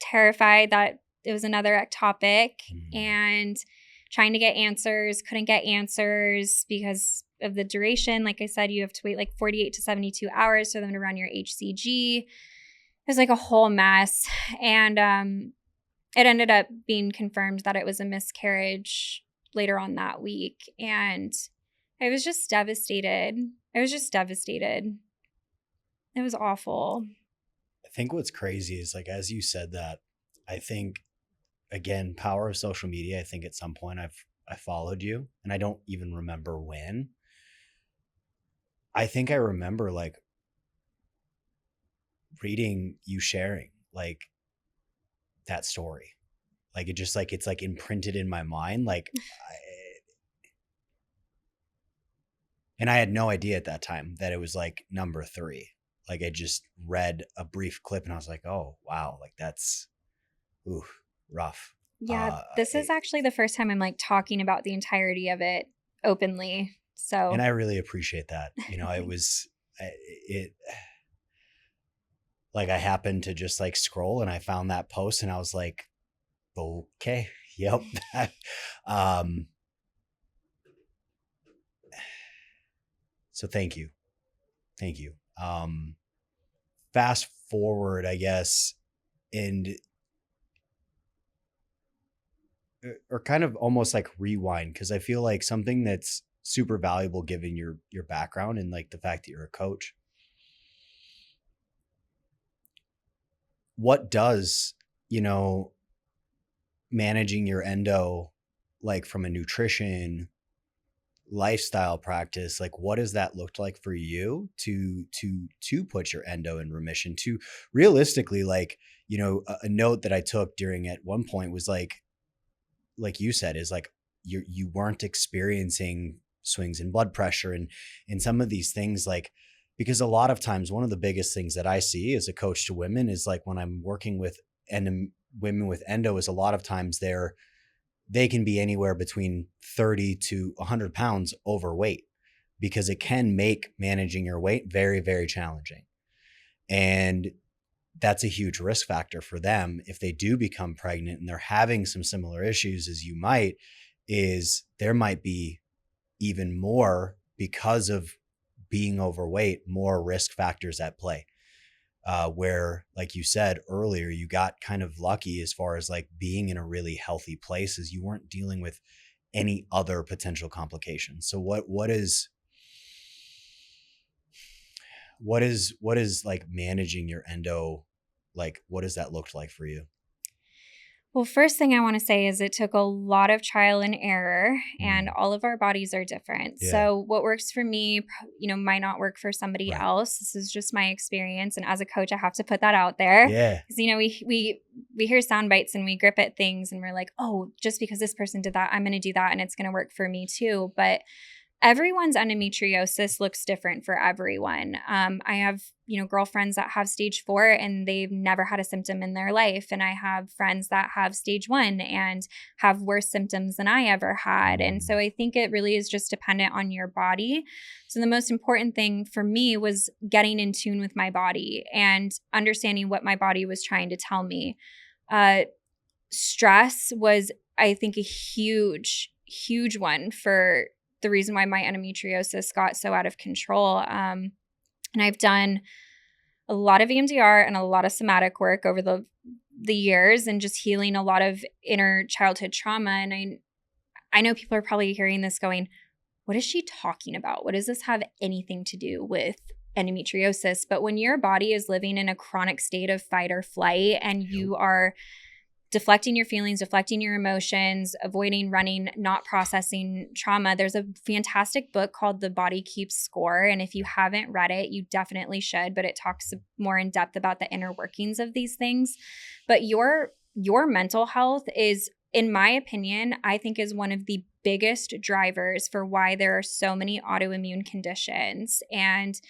terrified that it was another ectopic and trying to get answers, couldn't get answers because of the duration. Like I said, you have to wait like 48 to 72 hours for them to run your HCG. It was like a whole mess. And it ended up being confirmed that it was a miscarriage later on that week. And I was just devastated. It was awful. I think what's crazy is like, as you said that, I think, again, power of social media. I think at some point I followed you and I don't even remember when. I think I remember like reading you sharing like that story. Like it just like, it's like imprinted in my mind. Like, and I had no idea at that time that it was like number 3. Like I just read a brief clip and I was like, oh, wow. Like that's, ooh, rough. Yeah, this is actually the first time I'm like talking about the entirety of it openly. So, and I really appreciate that. You know, like I happened to just like scroll and I found that post and I was like, okay, yep. So thank you. Fast forward, I guess, or kind of almost like rewind, because I feel like something that's super valuable given your background and like the fact that you're a coach. What does, managing your endo, like from a nutrition, lifestyle practice, like what does that look like for you to put your endo in remission? To realistically, like, a note that I took during at one point was like you said, is like you weren't experiencing swings in blood pressure and some of these things, like, because a lot of times one of the biggest things that I see as a coach to women is like when I'm working with women with endo is a lot of times they can be anywhere between 30 to 100 pounds overweight, because it can make managing your weight very, very challenging. And that's a huge risk factor for them if they do become pregnant and they're having some similar issues as you might, is there might be even more because of being overweight, more risk factors at play. Where, like you said earlier, you got kind of lucky as far as like being in a really healthy place, as you weren't dealing with any other potential complications. So what is like managing your endo? Like, what does that look like for you? Well, first thing I want to say is it took a lot of trial and error, and all of our bodies are different. Yeah. So what works for me, might not work for somebody Right. else. This is just my experience. And as a coach, I have to put that out there. Yeah. Because, we hear sound bites and we grip at things and we're like, oh, just because this person did that, I'm going to do that and it's going to work for me too. But everyone's endometriosis looks different for everyone. I have, girlfriends that have stage 4 and they've never had a symptom in their life. And I have friends that have stage 1 and have worse symptoms than I ever had. And so I think it really is just dependent on your body. So the most important thing for me was getting in tune with my body and understanding what my body was trying to tell me. Stress was, I think, a huge, huge one for the reason why my endometriosis got so out of control. And I've done a lot of EMDR and a lot of somatic work over the years and just healing a lot of inner childhood trauma. And I know people are probably hearing this going, what is she talking about? What does this have anything to do with endometriosis? But when your body is living in a chronic state of fight or flight and you are deflecting your feelings, deflecting your emotions, avoiding running, not processing trauma. There's a fantastic book called The Body Keeps Score. And if you haven't read it, you definitely should, but it talks more in depth about the inner workings of these things. But your mental health is, in my opinion, I think is one of the biggest drivers for why there are so many autoimmune conditions. And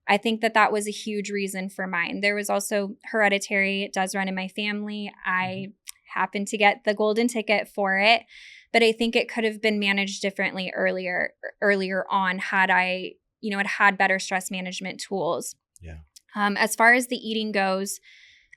I think that was a huge reason for mine. There was also hereditary. It does run in my family. I happened to get the golden ticket for it, but I think it could have been managed differently earlier on had I, had better stress management tools. Yeah. As far as the eating goes,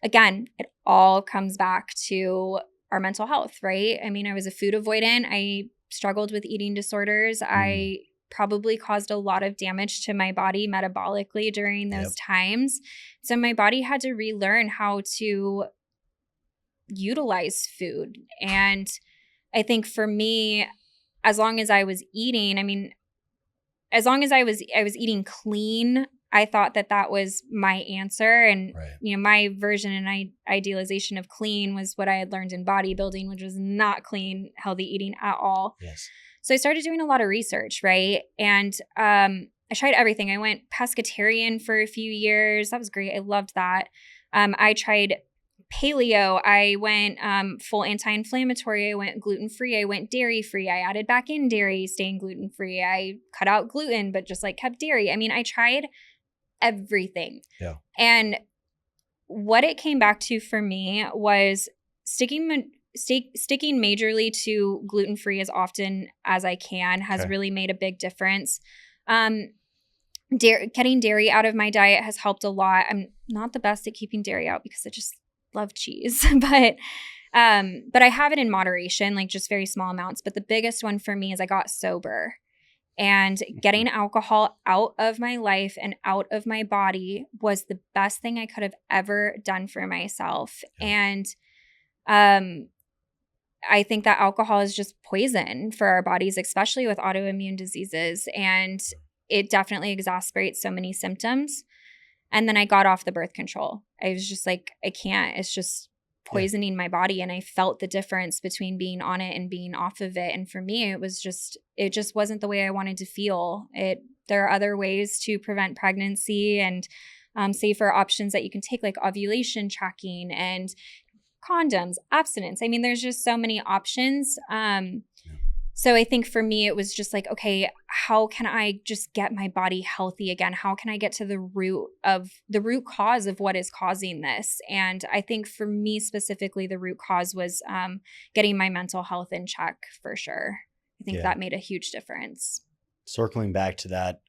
again, it all comes back to our mental health, right? I mean, I was a food avoidant. I struggled with eating disorders. I probably caused a lot of damage to my body metabolically during those times. So my body had to relearn how to utilize food. And I think for me, as long as I was eating, as long as I was eating clean, I thought that was my answer. And, my version and idealization of clean was what I had learned in bodybuilding, which was not clean, healthy eating at all. Yes. So I started doing a lot of research, right? And I tried everything. I went pescatarian for a few years. That was great. I loved that. I tried paleo. I went full anti-inflammatory. I went gluten-free. I went dairy-free. I added back in dairy, staying gluten-free. I cut out gluten, but just kept dairy. I tried everything. Yeah. And what it came back to for me was sticking majorly to gluten-free as often as I can has really made a big difference. Getting dairy out of my diet has helped a lot. I'm not the best at keeping dairy out because I just love cheese, but I have it in moderation, just very small amounts. But the biggest one for me is I got sober, and getting alcohol out of my life and out of my body was the best thing I could have ever done for myself. Yeah. And I think that alcohol is just poison for our bodies, especially with autoimmune diseases. And it definitely exacerbates so many symptoms. And then I got off the birth control. I was just like, I can't. It's just poisoning my body. And I felt the difference between being on it and being off of it. And for me, it just wasn't the way I wanted to feel. There are other ways to prevent pregnancy and safer options that you can take, like ovulation tracking and condoms, abstinence. There's just so many options. So I think for me, it was just like, okay, how can I just get my body healthy again? How can I get to the root cause of what is causing this? And I think for me specifically, the root cause was getting my mental health in check for sure. I think that made a huge difference. Circling back to that,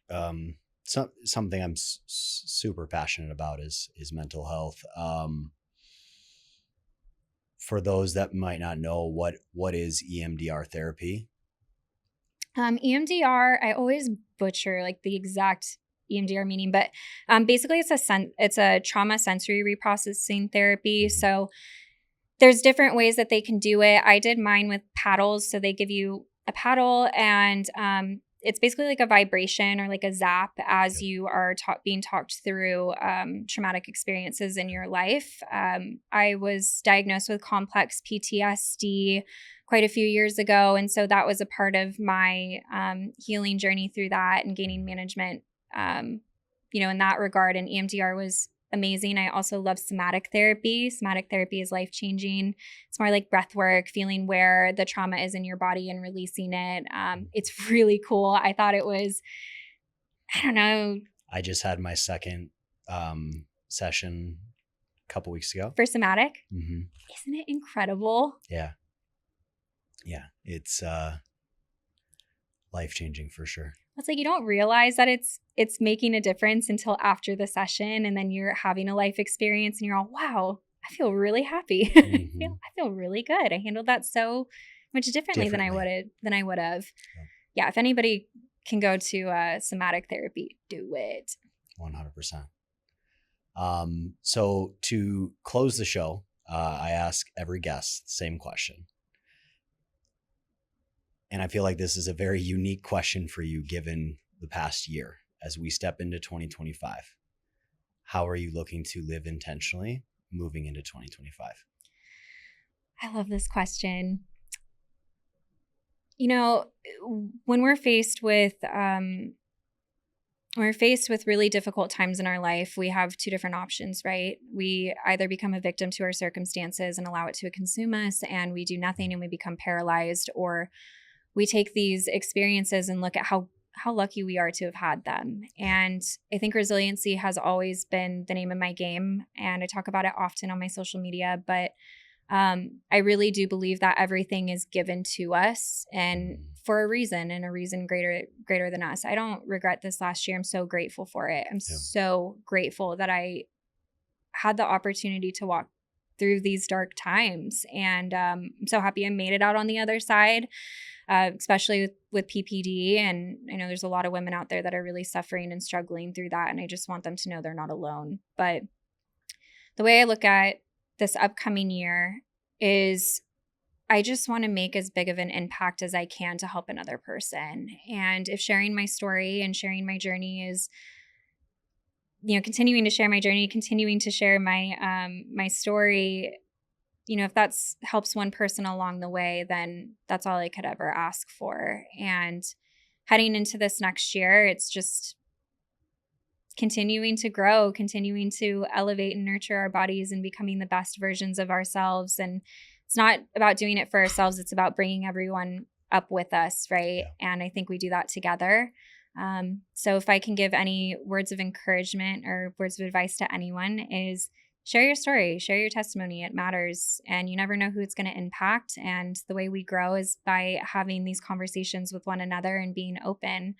something I'm super passionate about is mental health. For those that might not know, what is EMDR therapy? EMDR, I always butcher like the exact EMDR meaning, but basically it's a trauma sensory reprocessing therapy. So there's different ways that they can do it. I did mine with paddles. So they give you a paddle and it's basically like a vibration or like a zap as you are being talked through traumatic experiences in your life. I was diagnosed with complex PTSD quite a few years ago. And so that was a part of my healing journey through that and gaining management, in that regard. And EMDR was amazing. I also love somatic therapy. Somatic therapy is life-changing. It's more like breath work, feeling where the trauma is in your body and releasing it. It's really cool. I thought it was, I don't know. I just had my second session a couple weeks ago. For somatic? Mm-hmm. Isn't it incredible? Yeah. Yeah. It's life-changing for sure. It's like you don't realize that it's making a difference until after the session, and then you're having a life experience and you're all, wow, I feel really happy. Mm-hmm. I feel really good. I handled that so much differently than I would have. Yeah, if anybody can go to somatic therapy, do it. 100%. So to close the show, I ask every guest the same question. And I feel like this is a very unique question for you given the past year as we step into 2025. How are you looking to live intentionally moving into 2025? I love this question. When we're faced with really difficult times in our life, we have two different options, right? We either become a victim to our circumstances and allow it to consume us, and we do nothing and we become paralyzed, or we take these experiences and look at how lucky we are to have had them. And I think resiliency has always been the name of my game. And I talk about it often on my social media, but I really do believe that everything is given to us and for a reason, and a reason greater than us. I don't regret this last year. I'm so grateful for it. I'm so grateful that I had the opportunity to walk through these dark times. And I'm so happy I made it out on the other side. Especially with PPD. And I know there's a lot of women out there that are really suffering and struggling through that. And I just want them to know they're not alone. But the way I look at this upcoming year is I just want to make as big of an impact as I can to help another person. And if sharing my story and sharing my journey is, continuing to share my journey, continuing to share my story, if that helps one person along the way, then that's all I could ever ask for. And heading into this next year, it's just continuing to grow, continuing to elevate and nurture our bodies and becoming the best versions of ourselves. And it's not about doing it for ourselves. It's about bringing everyone up with us, right? Yeah. And I think we do that together. So if I can give any words of encouragement or words of advice to anyone is, share your story, share your testimony. It matters. And you never know who it's going to impact. And the way we grow is by having these conversations with one another and being open.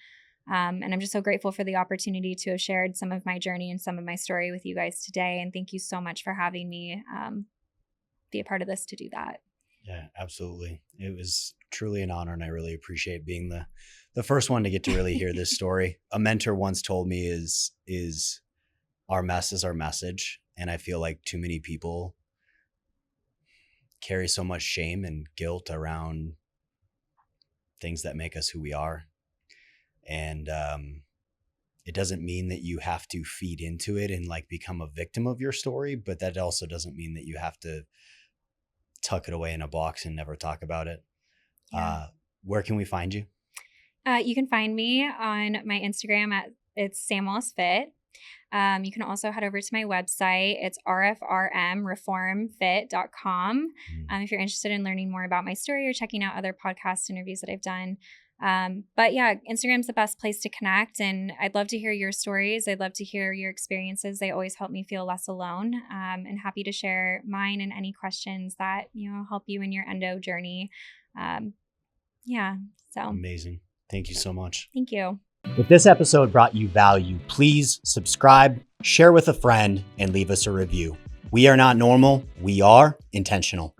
And I'm just so grateful for the opportunity to have shared some of my journey and some of my story with you guys today. And thank you so much for having me be a part of this to do that. Yeah, absolutely. It was truly an honor, and I really appreciate being the first one to get to really hear this story. A mentor once told me is our mess is our message. And I feel like too many people carry so much shame and guilt around things that make us who we are. And it doesn't mean that you have to feed into it and like become a victim of your story, but that also doesn't mean that you have to tuck it away in a box and never talk about it. Yeah. Where can we find you? You can find me on my Instagram it's Sam Wallace Fit. You can also head over to my website. It's rfrmreformfit.com. If you're interested in learning more about my story or checking out other podcast interviews that I've done. But yeah, Instagram's the best place to connect. And I'd love to hear your stories. I'd love to hear your experiences. They always help me feel less alone. And happy to share mine and any questions that, help you in your endo journey. So amazing. Thank you so much. Thank you. If this episode brought you value, please subscribe, share with a friend, and leave us a review. We are not normal. We are intentional.